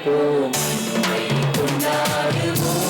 படைப்போம், கொண்டாடுவோம்.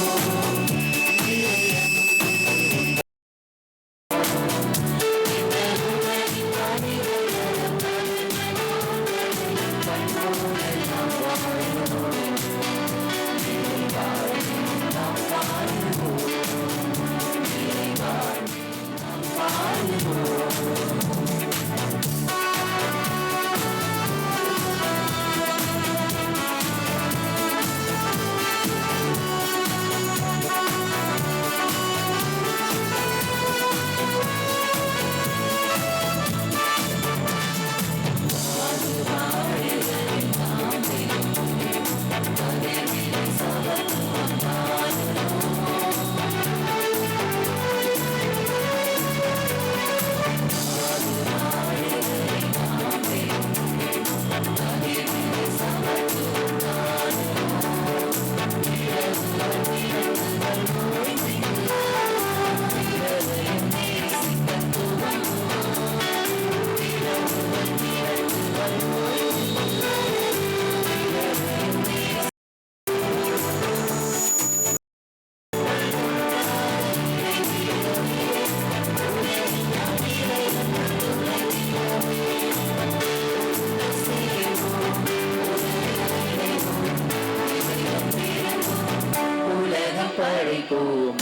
படைப்போம்,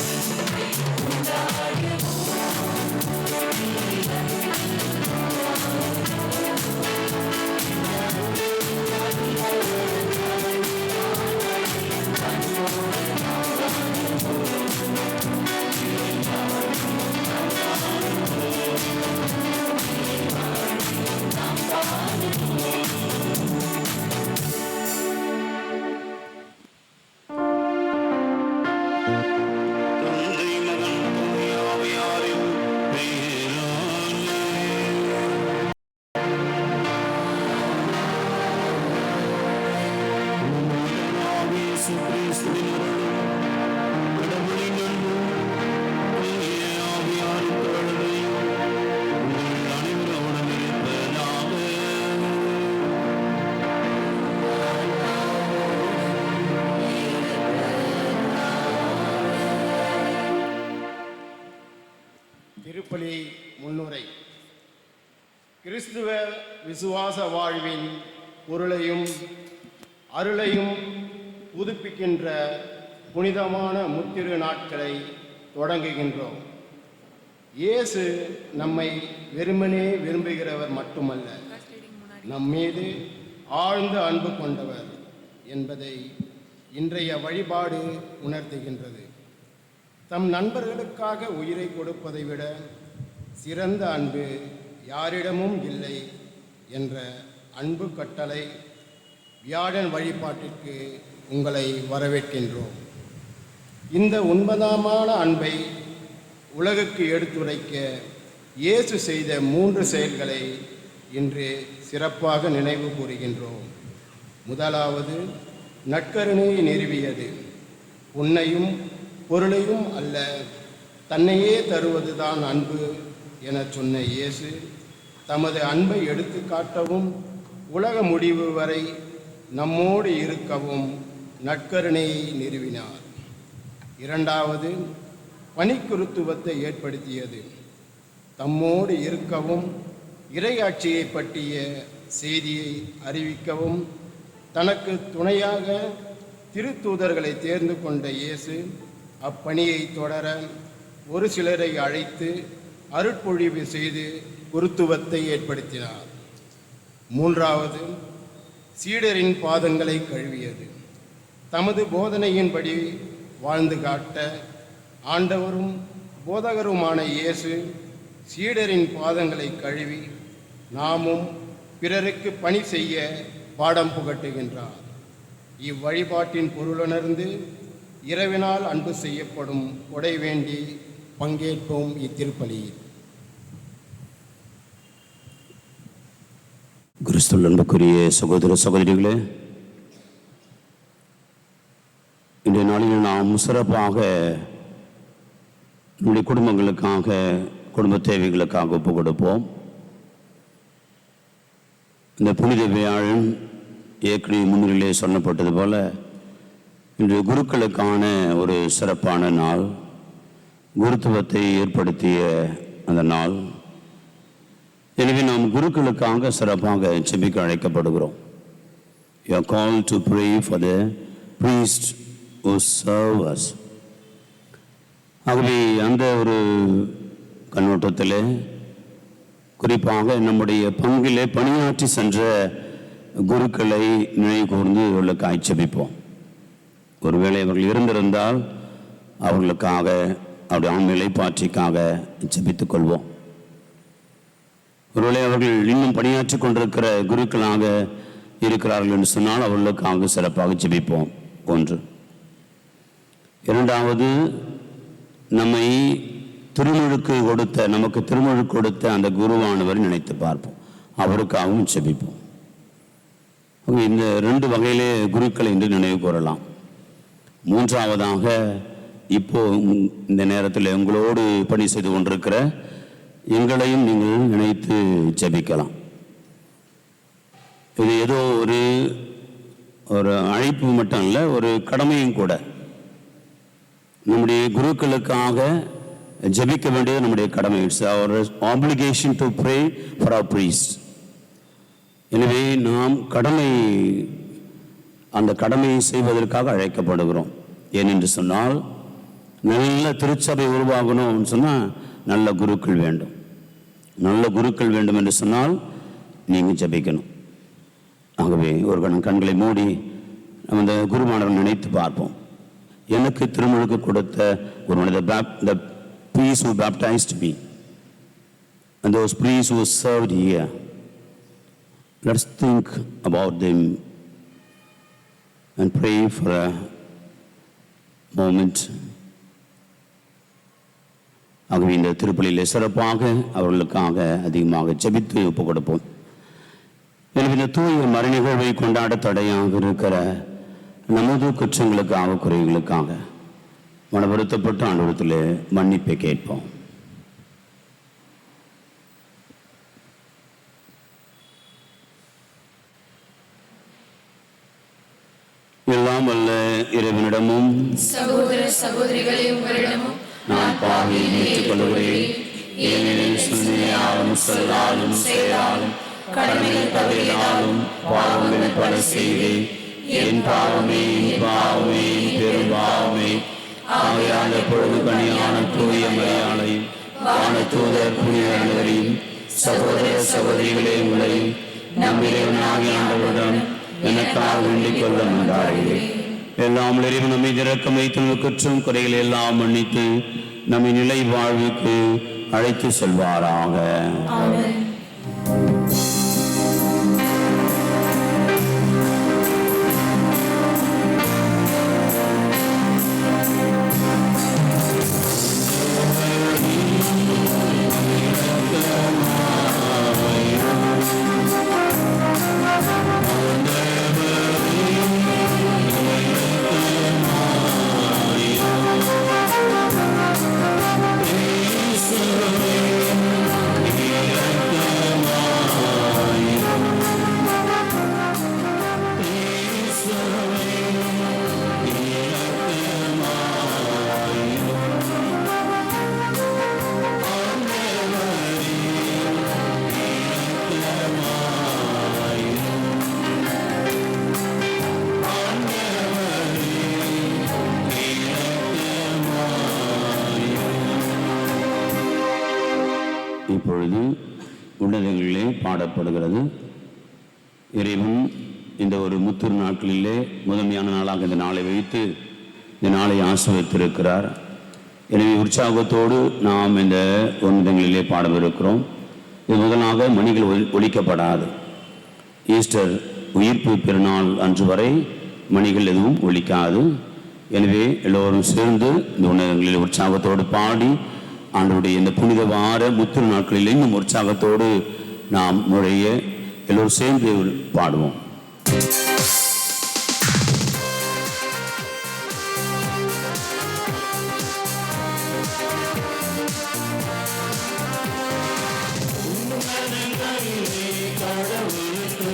திருப்பலி முன்னுரை. கிறிஸ்துவ விசுவாச வாழ்வின் பொருளையும் அருளையும் புதுப்பிக்கின்ற புனிதமான முத்திரு நாட்களை தொடங்குகின்றோம். இயேசு நம்மை வெறுமனே விரும்புகிறவர் மட்டுமல்ல, நம்மீது ஆழ்ந்த அன்பு கொண்டவர் என்பதை இன்றைய வழிபாடு உணர்த்துகின்றது. தம் நண்பர்களுக்காக உயிரை கொடுப்பதை விட சிறந்த அன்பு யாரிடமும் இல்லை என்ற அன்பு கட்டளை வியாழன் வழிபாட்டிற்கு உங்களை வரவேற்கின்றோம். இந்த உண்மைதமான அன்பை உலகுக்கு எடுத்துரைக்க இயேசு செய்த 3 செயல்களை இன்று சிறப்பாக நினைவு கூறுகின்றோம். முதலாவது, நற்கருணையை நிறுவியது. உன்னையும் பொருளையும் அல்ல, தன்னையே தருவதுதான் அன்பு என சொன்ன இயேசு தமது அன்பை எடுத்து காட்டவும் உலக முடிவு வரை நம்மோடு இருக்கவும் நற்கருணையை நிறுவினார். இரண்டாவது, பணிக்குருத்துவத்தை ஏற்படுத்தியது. தம்மோடு இருக்கவும் இறையாட்சியை பற்றிய செய்தியை அறிவிக்கவும் தனக்கு துணையாக திருத்தூதர்களை தேர்ந்து கொண்ட இயேசு அப்பணியை தொடர ஒரு சிலரை அழைத்து அருட்பொழிவு செய்து குருத்துவத்தை ஏற்படுத்தினார். மூன்றாவது, சீடரின் பாதங்களை கழுவியது. தமது போதனையின்படி வாழ்ந்து காட்ட ஆண்டவரும் போதகருமான இயேசு சீடரின் பாதங்களை கழுவி நாமும் பிறருக்கு பணி செய்ய பாடம் புகட்டுகின்றார். இவ்வழிபாட்டின் பொருளுணர்ந்து இரவினால் அன்பு செய்யப்படும் கொடை வேண்டி பங்கேற்போம் இத்திருப்பலியில். கிறிஸ்துவில் அன்புக்குரிய சகோதர சகோதரிகளே, இன்றைய நாளில் நாம் சிறப்பாக நம்முடைய குடும்பங்களுக்காக, குடும்ப தேவைகளுக்காக ஒப்பு கொடுப்போம். இந்த புனித வியாழன் ஏற்கனவே முன்னிலே சொல்லப்பட்டது போல இன்று குருக்களுக்கான ஒரு சிறப்பான நாள், குருத்துவத்தை ஏற்படுத்திய அந்த நாள். எனவே நாம் குருக்களுக்காக சிறப்பாக ஜெபிக்க அழைக்கப்படுகிறோம். You are called to pray for the priests who serve us. ஆகவே அந்த ஒரு கண்ணோட்டத்தில் குறிப்பாக நம்முடைய பங்கிலே பணியாற்றி சென்ற குருக்களை நினைவு கூர்ந்து இவர்களுக்காக ஜெபிப்போம். ஒருவேளை அவர்கள் இருந்திருந்தால் அவர்களுக்காக அவருடைய ஆண்மையை பாற்றிக்காக ஜெபித்துக் கொள்வோம். ஒருவேளை அவர்கள் இன்னும் பணியாற்றி கொண்டிருக்கிற குருக்களாக இருக்கிறார்கள் என்று சொன்னால் அவர்களுக்காக சிறப்பாக ஜெபிப்போம். ஒன்று. இரண்டாவது, நம்மை திருமுழுக்கு கொடுத்த நமக்கு திருமுழுக்கு கொடுத்த அந்த குருவானவரை நினைத்து பார்ப்போம், அவருக்காகவும் ஜெபிப்போம். இந்த ரெண்டு வகையிலே குருக்களை என்று நினைவு கூறலாம். மூன்றாவதாக, இப்போ இந்த நேரத்தில் உங்களோடு பணி செய்து கொண்டிருக்கிற எங்களையும் நீங்கள் நினைத்து ஜெபிக்கலாம். இது ஏதோ ஒரு அழைப்பு மட்டும் இல்லை, ஒரு கடமையும் கூட. நம்முடைய குருக்களுக்காக ஜெபிக்க வேண்டியது நம்முடைய கடமை. It's our application to pray for our priest. எனவே நாம் அந்த கடமையை செய்வதற்காக அழைக்கப்படுகிறோம். ஏனென்று சொன்னால், நல்ல திருச்சபை உருவாகணும்னு சொன்னால் நல்ல குருக்கள் வேண்டும். நல்ல குருக்கள் வேண்டும் என்று சொன்னால் நீங்கள் ஜெபிக்கணும். ஆகவே ஒரு கண்களை மூடி நம்ம இந்த குருமானவரை நினைத்து பார்ப்போம். எனக்கு திருமுழுக்கு கொடுத்த ஒரு the priests who baptized me and those priests who served here, let's think about them and pray for a moment. ஆகவே இந்த திருப்பலியில் சிறப்பாக அவர்களுக்காக அதிகமாக ஜெபித்து ஒப்புக் கொடுப்போம். எனவே இந்த தூய மறை நிகழ்வை கொண்டாட தடையாக இருக்கிற நமது குற்றங்களுக்காக குறைகளுக்காக மன வருத்தப்பட்ட ஆண்டவரத்தில் மன்னிப்பை கேட்போம். எல்லாம் வல்ல இறைவனிடமும் சகோதர சகோதரிகளே உங்களிடமும் நான் பாவியை ஏற்றுக் கொள்கிறேன். ஏனெனில் சிந்தனையாலும் சொல்லாலும் செயலாலும் கடமைகள் தவறினாலும் பாவங்கள் பல செய்தேன். என் பாவமே பெரும்பாவமே. ஆகையால் எப்பொழுது பணியான தூய மரியாதையும் வானதூதர் புனித அனைவரையும் சகோதர சகோதரிகளே உங்களையும் நம் இறைவனாகிய ஆண்டவரிடம் எனக்காக வேண்டிக் கொள்ள மன்றாடுகிறேன். எல்லாம் இறைவன் நம்மை இரக்கம் வைத்து குற்றம் குறைகளை எல்லாம் மன்னித்து நம்மை நிலை வாழ்வுக்கு அழைத்து செல்வாராக. ஆமென். இப்பொழுது உன்னதங்களிலே பாடப்படுகிறது. இறைவன் இந்த ஒரு முத்திரு நாட்களிலே முதன்மையான நாளாக இந்த நாளை வைத்து இந்த நாளை ஆசீர்வதித்திருக்கிறார். எனவே உற்சாகத்தோடு நாம் இந்த உன்னதங்களிலே பாடவிருக்கிறோம். இது முதலாக மணிகள் ஒலிக்கப்படாது. ஈஸ்டர் உயிர்ப்பு பெருநாள் அன்று வரை மணிகள் எதுவும் ஒலிக்காது. எனவே எல்லோரும் சேர்ந்து இந்த உன்னதங்களில் உற்சாகத்தோடு பாடி ஆண்டவருடைய இந்த புனித வார முத்திரு நாட்களில் இன்னும் உற்சாகத்தோடு நாம் நுழைய எல்லோரும் சேர்ந்து பாடுவோம். கடவுளுக்கு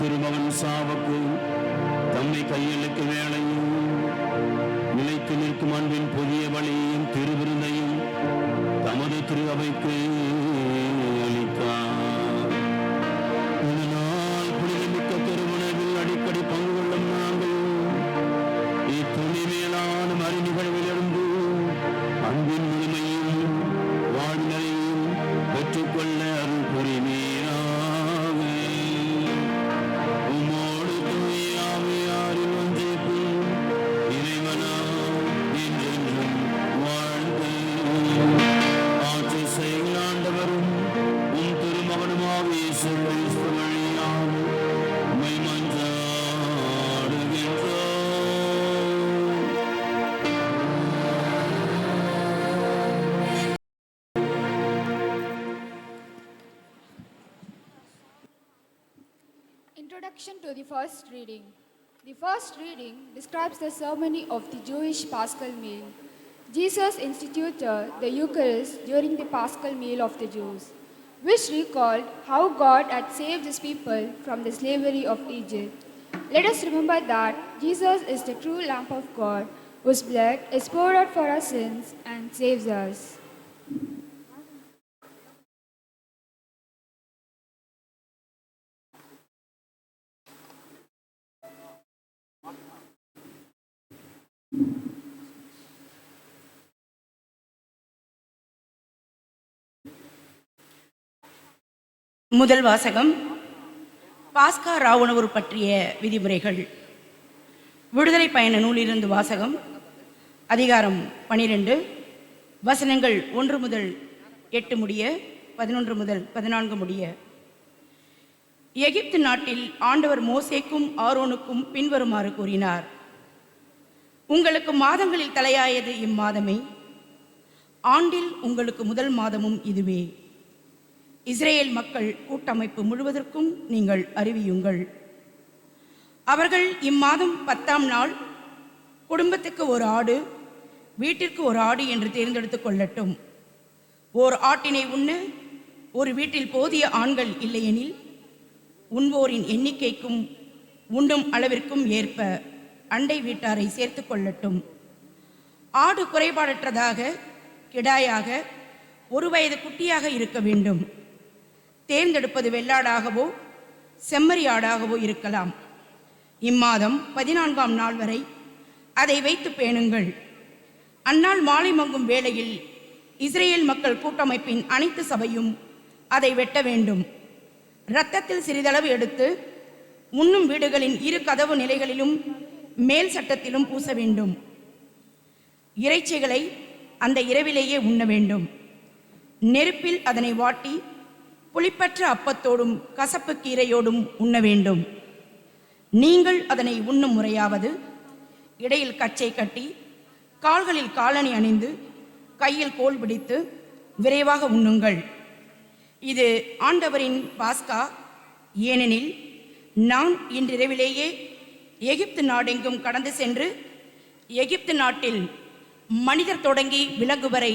திருமகன் சாவுக்கு தம்மை கையளிக்க வேளையும் நிலைத்து நிற்கும் அன்பின் புதிய வழியையும் திருவிருந்தையும் தமது திரு அவைக்கு அளித்தார். இதனால் புனிதமிக்க திருமணவில் அடிக்கடி பங்கு கொள்ளும் நாங்கள் இத்துணி மேலான மறு நிகழ்விலிருந்து அன்பின் முழுமையும் வாழ்நிலையும் பெற்றுக்கொள்ள அருள் புரிவீராக. உம்மோடு தூய ஆவியாரில் ஒன்றிப்பில் இறைவனா என்றென்றும் வாழ்ந்து ஆட்சி செய்யும் ஆண்டவரும் உம் திருமகனுமாக இயேசு கிறிஸ்து வழியாக உம்மை மன்றாடுகின்றோம். Introduction to the first reading. The first reading describes the ceremony of the Jewish Paschal meal. Jesus instituted the Eucharist during the Paschal meal of the Jews, which recalled how God had saved his people from the slavery of Egypt. Let us remember that Jesus is the true Lamb of God, whose blood is poured out for our sins and saves us. முதல் வாசகம் பாஸ்கா ராவுணவு பற்றிய விதிமுறைகள். விடுதலை பயண நூலிலிருந்து வாசகம். அதிகாரம் 12, வசனங்கள் 1 முதல் 8 முடிய, 11 முதல் 14 முடிய. எகிப்து நாட்டில் ஆண்டவர் மோசேக்கும் ஆரோனுக்கும் பின்வருமாறு கூறினார்: உங்களுக்கு மாதங்களில் தலையாயது இம்மாதமே, ஆண்டில் உங்களுக்கு முதல் மாதமும் இதுவே. இஸ்ரேல் மக்கள் கூட்டமைப்பு முழுவதற்கும் நீங்கள் அறிவியுங்கள். அவர்கள் இம்மாதம் 10ஆம் நாள் குடும்பத்துக்கு ஒரு ஆடு, வீட்டிற்கு ஒரு ஆடு என்று தேர்ந்தெடுத்துக் கொள்ளட்டும். ஓர் ஆட்டினை உண்ண ஒரு வீட்டில் போதிய ஆண்கள் இல்லையெனில் உண்போரின் எண்ணிக்கைக்கும் உண்ணும் அளவிற்கும் ஏற்ப அண்டை வீட்டாரை சேர்த்து கொள்ளட்டும். ஆடு குறைபாடற்றதாக கிடாயாக 1 வயது குட்டியாக இருக்க வேண்டும். தேர்ந்தெடுப்பது வெள்ளாடாகவோ செம்மறி ஆடாகவோ இருக்கலாம். இம்மாதம் 14ஆம் நாள் வரை அதை வைத்து பேணுங்கள். அந்நாள் மாலை மங்கும் வேளையில் இஸ்ரேல் மக்கள் கூட்டமைப்பின் அனைத்து சபையும் அதை வெட்ட வேண்டும். இரத்தத்தில் சிறிதளவு எடுத்து உண்ணும் வீடுகளின் 2 கதவு நிலைகளிலும் மேல் சட்டத்திலும் பூச வேண்டும். இறைச்சிகளை அந்த இரவிலேயே உண்ண வேண்டும். நெருப்பில் அதனை வாட்டி புளிப்பற்ற அப்பத்தோடும் கசப்பு கீரையோடும் உண்ண வேண்டும். நீங்கள் அதனை உண்ணும் முறையாவது இடையில் கச்சை கட்டி கால்களில் காலணி அணிந்து கையில் கோல் பிடித்து விரைவாக உண்ணுங்கள். இது ஆண்டவரின் பாஸ்கா. ஏனெனில் நான் இன்றிரவிலேயே எகிப்து நாடெங்கும் கடந்து சென்று எகிப்து நாட்டில் மனிதர் தொடங்கி விலங்கு வரை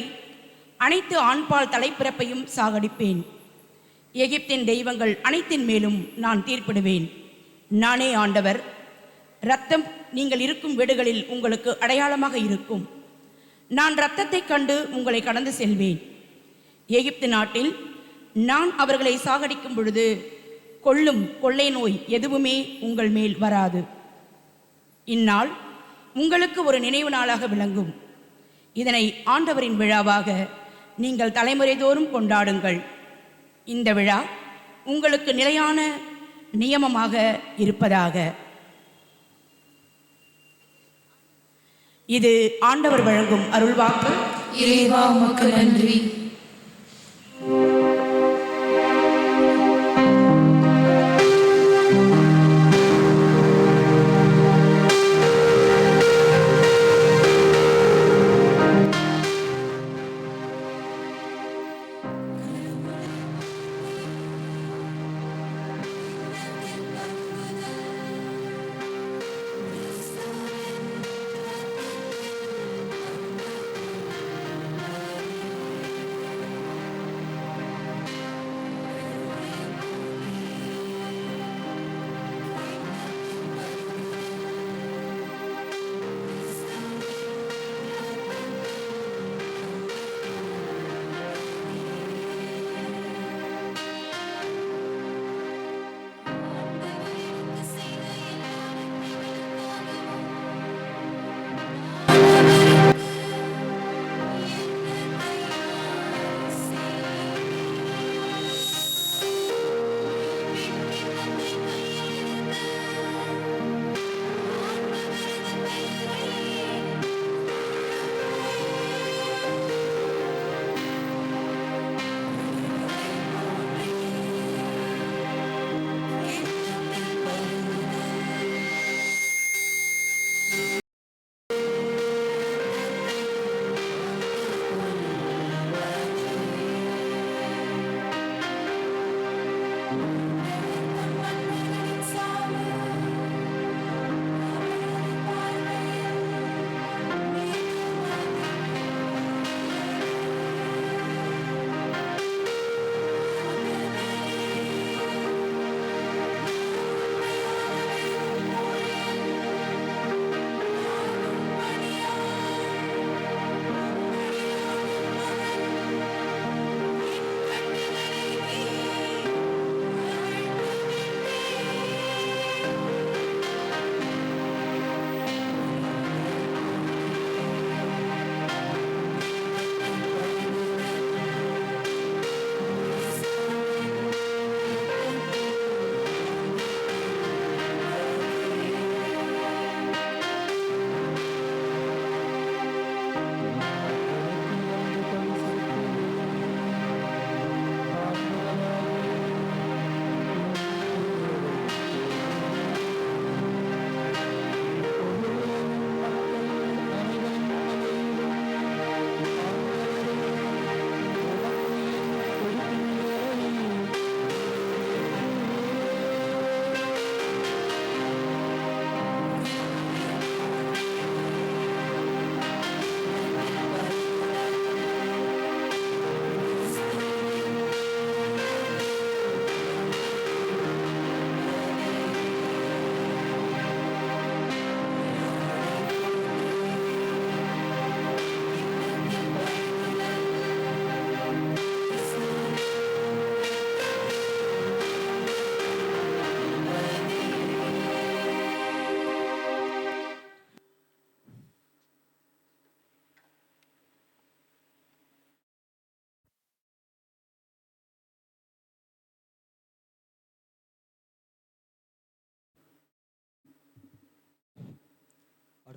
அனைத்து ஆண்பால் தலைப்பிறப்பையும் சாகடிப்பேன். எகிப்தின் தெய்வங்கள் அனைத்தின் மேலும் நான் தீர்ப்பிடுவேன். நானே ஆண்டவர். இரத்தம் நீங்கள் இருக்கும் வீடுகளில் உங்களுக்கு அடையாளமாக இருக்கும். நான் இரத்தத்தை கண்டு உங்களை கடந்து செல்வேன். எகிப்து நாட்டில் நான் அவர்களை சாகடிக்கும் பொழுது கொள்ளும் கொள்ளை நோய் எதுவுமே உங்கள் மேல் வராது. இந்நாள் உங்களுக்கு ஒரு நினைவு நாளாக விளங்கும். இதனை ஆண்டவரின் விழாவாக நீங்கள் தலைமுறை தோறும் கொண்டாடுங்கள். இந்த விழா உங்களுக்கு நிலையான நியமமாக இருப்பதாக. இது ஆண்டவர் வழங்கும் அருள்வாக்கு. இறைவா உமக்கு நன்றி.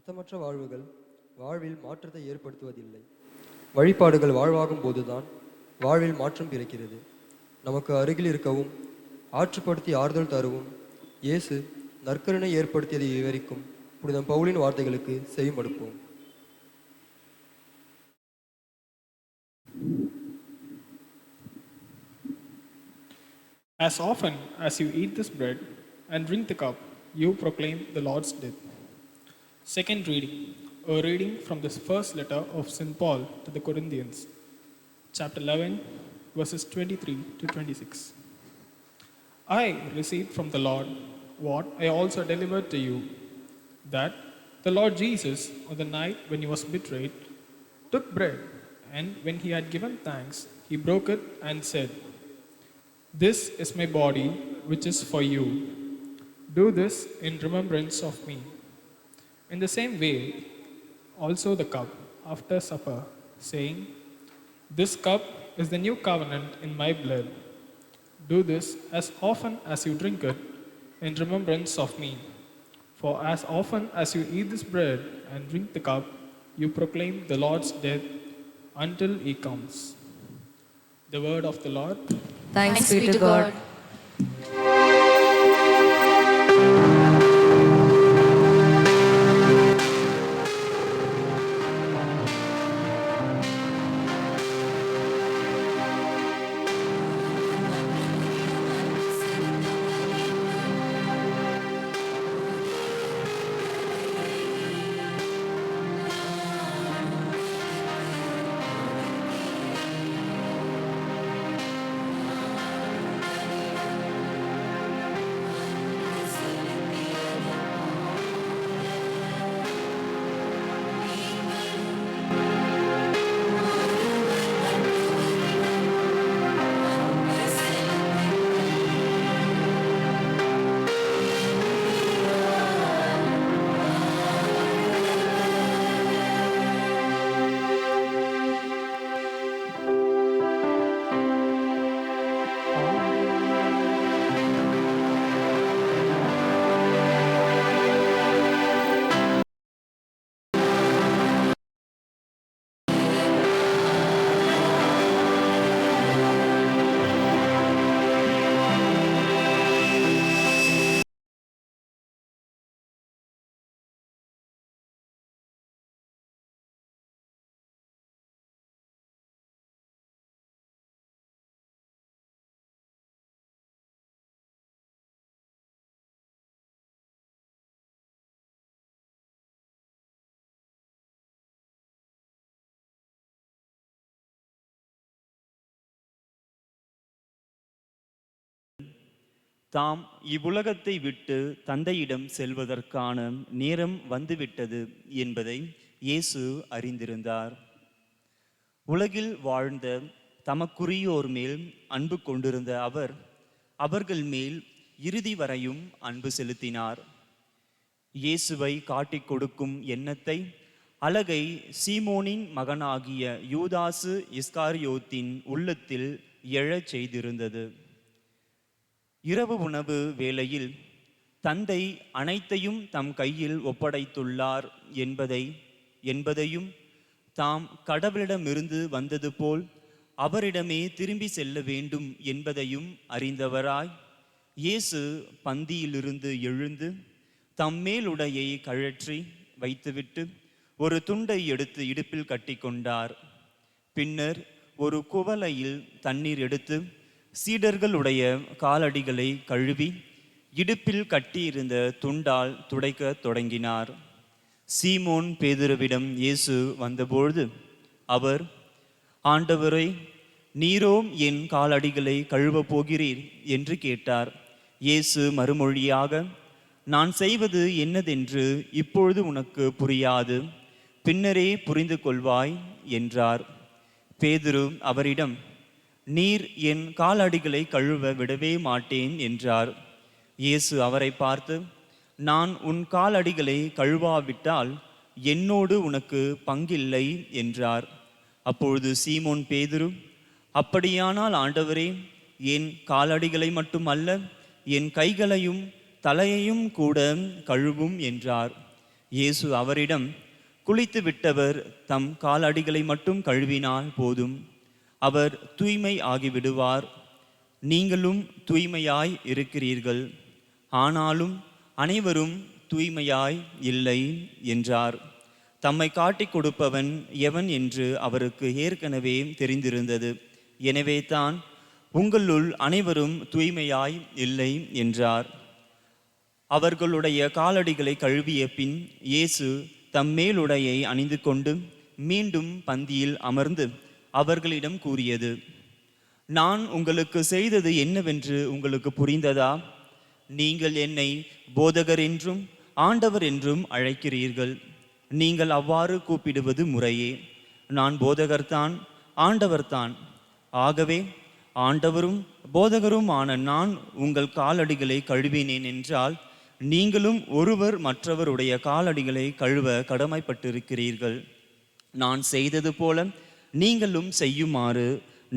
அர்த்தமற்ற வாழ்வுகள் வாழ்வில் மாற்றத்தை ஏற்படுத்துவதில்லை. வழிபாடுகள் வாழ்வாகும் போதுதான் வாழ்வில் மாற்றம் பிறக்கிறது. நமக்கு அருகில் இருக்கவும் ஆற்றுப்படுத்தி ஆறுதல் தருவும் இயேசு நற்கருணை ஏற்படுத்தியதை விவரிக்கும் புனிதம் பவுலின் வார்த்தைகளுக்கு செவிமடுப்போம். As often as you eat this bread and drink the cup, you proclaim the Lord's death. Second reading, a reading from this first letter of St. Paul to the Corinthians, chapter 11, verses 23 to 26. I received from the Lord what I also delivered to you, that the Lord Jesus, on the night when he was betrayed, took bread, and when he had given thanks, he broke it and said, "This is my body, which is for you. Do this in remembrance of me." In the same way, also the cup after supper, saying, "This cup is the new covenant in my blood. Do this as often as you drink it in remembrance of me. For as often as you eat this bread and drink the cup, you proclaim the Lord's death until he comes." The word of the Lord. Thanks be to God. தாம் இவ்வுலகத்தை விட்டு தந்தையிடம் செல்வதற்கான நேரம் வந்துவிட்டது என்பதை இயேசு அறிந்திருந்தார். உலகில் வாழ்ந்த தமக்குரியோர் மேல் அன்பு கொண்டிருந்த அவர் அவர்கள் மேல் இறுதி வரையும் அன்பு செலுத்தினார். இயேசுவை காட்டிக் கொடுக்கும் எண்ணத்தை அலகை சீமோனின் மகனாகிய யூதாசு இஸ்காரியோத்தின் உள்ளத்தில் எழச் செய்திருந்தது. இரவு உணவு வேளையில் தந்தை அனைத்தையும் தம் கையில் ஒப்படைத்துள்ளார் என்பதையும் தாம் கடவுளிடமிருந்து வந்தது போல் அவரிடமே திரும்பி செல்ல வேண்டும் என்பதையும் அறிந்தவராய் இயேசு பந்தியிலிருந்து எழுந்து தம் மேலுடையை கழற்றி வைத்துவிட்டு ஒரு துண்டை எடுத்து இடுப்பில் கட்டி கொண்டார். பின்னர் ஒரு குவளையில் தண்ணீர் எடுத்து சீடர்களுடைய காலடிகளை கழுவி இடுப்பில் கட்டியிருந்த துண்டால் துடைக்க தொடங்கினார். சீமோன் பேதுருவிடம் இயேசு வந்தபொழுது அவர், "ஆண்டவரே, நீரோ என் காலடிகளை கழுவப் போகிறீர்?" என்று கேட்டார். இயேசு மறுமொழியாக, "நான் செய்வது என்னதென்று இப்பொழுது உனக்கு புரியாது, பின்னரே புரிந்து கொள்வாய்" என்றார். பேதுரு அவரிடம், "நீர் என் காலடிகளை கழுவ விடவே மாட்டேன்" என்றார். இயேசு அவரை பார்த்து, "நான் உன் காலடிகளை கழுவாவிட்டால் என்னோடு உனக்கு பங்கில்லை" என்றார். அப்பொழுது சீமோன் பேதுரு, "அப்படியானால் ஆண்டவரே, என் காலடிகளை மட்டுமல்ல, என் கைகளையும் தலையையும் கூட கழுவும்" என்றார். இயேசு அவரிடம், குளித்து விட்டவர் தம் காலடிகளை மட்டும் கழுவினால் போதும், அவர் தூய்மை ஆகிவிடுவார். நீங்களும் தூய்மையாய் இருக்கிறீர்கள், ஆனாலும் அனைவரும் தூய்மையாய் இல்லை என்றார். தம்மை காட்டிக் கொடுப்பவன் எவன் என்று அவருக்கு ஏற்கனவே தெரிந்திருந்தது. எனவே தான் உங்களுள் அனைவரும் தூய்மையாய் இல்லை என்றார். அவர்களுடைய காலடிகளை கழுவிய பின் இயேசு தம் மேலுடையை அணிந்து கொண்டு மீண்டும் பந்தியில் அமர்ந்து அவர்களிடம் கூறியது, நான் உங்களுக்கு செய்தது என்னவென்று உங்களுக்கு புரிந்ததா? நீங்கள் என்னை போதகர் என்றும் ஆண்டவர் என்றும் அழைக்கிறீர்கள். நீங்கள் அவ்வாறு கூப்பிடுவது முறையே. நான் போதகர்தான், ஆண்டவர்தான். ஆகவே ஆண்டவரும் போதகரும் ஆன நான் உங்கள் காலடிகளை கழுவினேன் என்றால், நீங்களும் ஒருவர் மற்றவருடைய காலடிகளை கழுவ கடமைப்பட்டிருக்கிறீர்கள். நான் செய்தது போல நீங்களும் செய்யுமாறு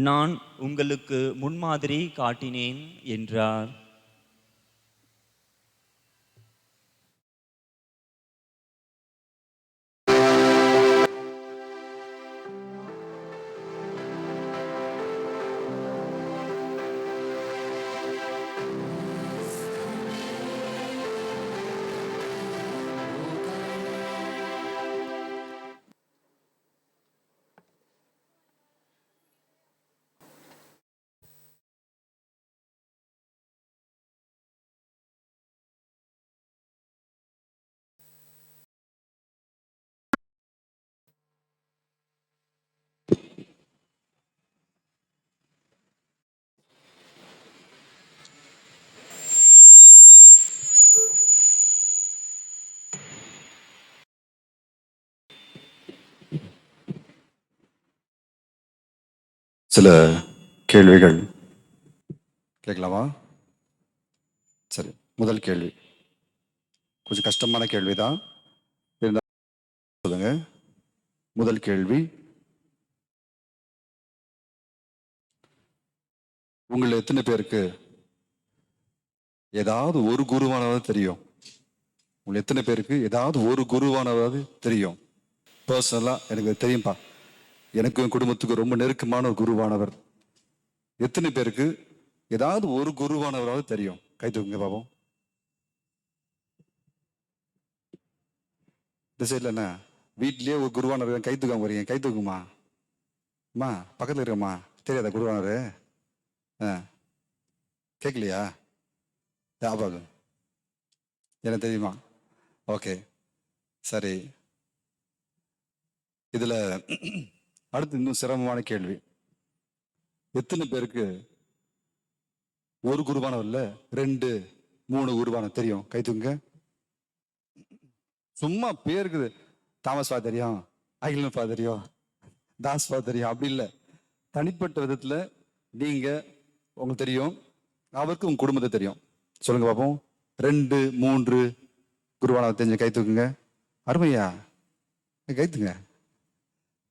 நான் உங்களுக்கு முன்மாதிரி காட்டினேன் என்றார். சில கேள்விகள் கேட்கலாமா? சரி, முதல் கேள்வி கொஞ்சம் கஷ்டமான கேள்விதான், சொல்லுங்க. முதல் கேள்வி, உங்களை எத்தனை பேருக்கு ஏதாவது ஒரு குருவானவது தெரியும்? உங்களுக்கு எத்தனை பேருக்கு ஏதாவது ஒரு குருவானவது தெரியும்? பர்சனலா எனக்கு தெரியும்பா, எனக்கு என் குடும்பத்துக்கு ரொம்ப நெருக்கமான ஒரு குருவானவர். எத்தனை பேருக்கு ஏதாவது ஒரு குருவானவராவது தெரியும்? கை தூக்குங்க பாப்போம். இந்த சைட்ல என்ன வீட்லயே ஒரு குருவானவர் கை தூக்காம வரீங்க? கை தூக்குமா அம்மா, பக்கத்துல இருக்கம்மா. தெரியாதா குருவானவர்? கேட்கலையா? ஞாபகம் எனக்கு தெரியுமா? ஓகே, சரி. இதுல அடுத்து இன்னும் சிரமமான கேள்வி, எத்தனை பேருக்கு ஒரு குருவானவர் இல்ல 2 3 குருவானவர் தெரியும்? கை தூக்குங்க. சும்மா பேருக்கு தாமஸ் ஃபாதரியம், அகிலன் ஃபாதரியம், தாஸ் ஃபாதரியம் அப்படி இல்லை. தனிப்பட்ட விதத்துல நீங்க உங்களுக்கு தெரியும், அவருக்கு உங்க குடும்பத்தை தெரியும். சொல்லுங்க பாப்போம். 2 3 குருவானவர் தெரிஞ்ச கை தூக்குங்க. அருமையா, கை தூக்குங்க.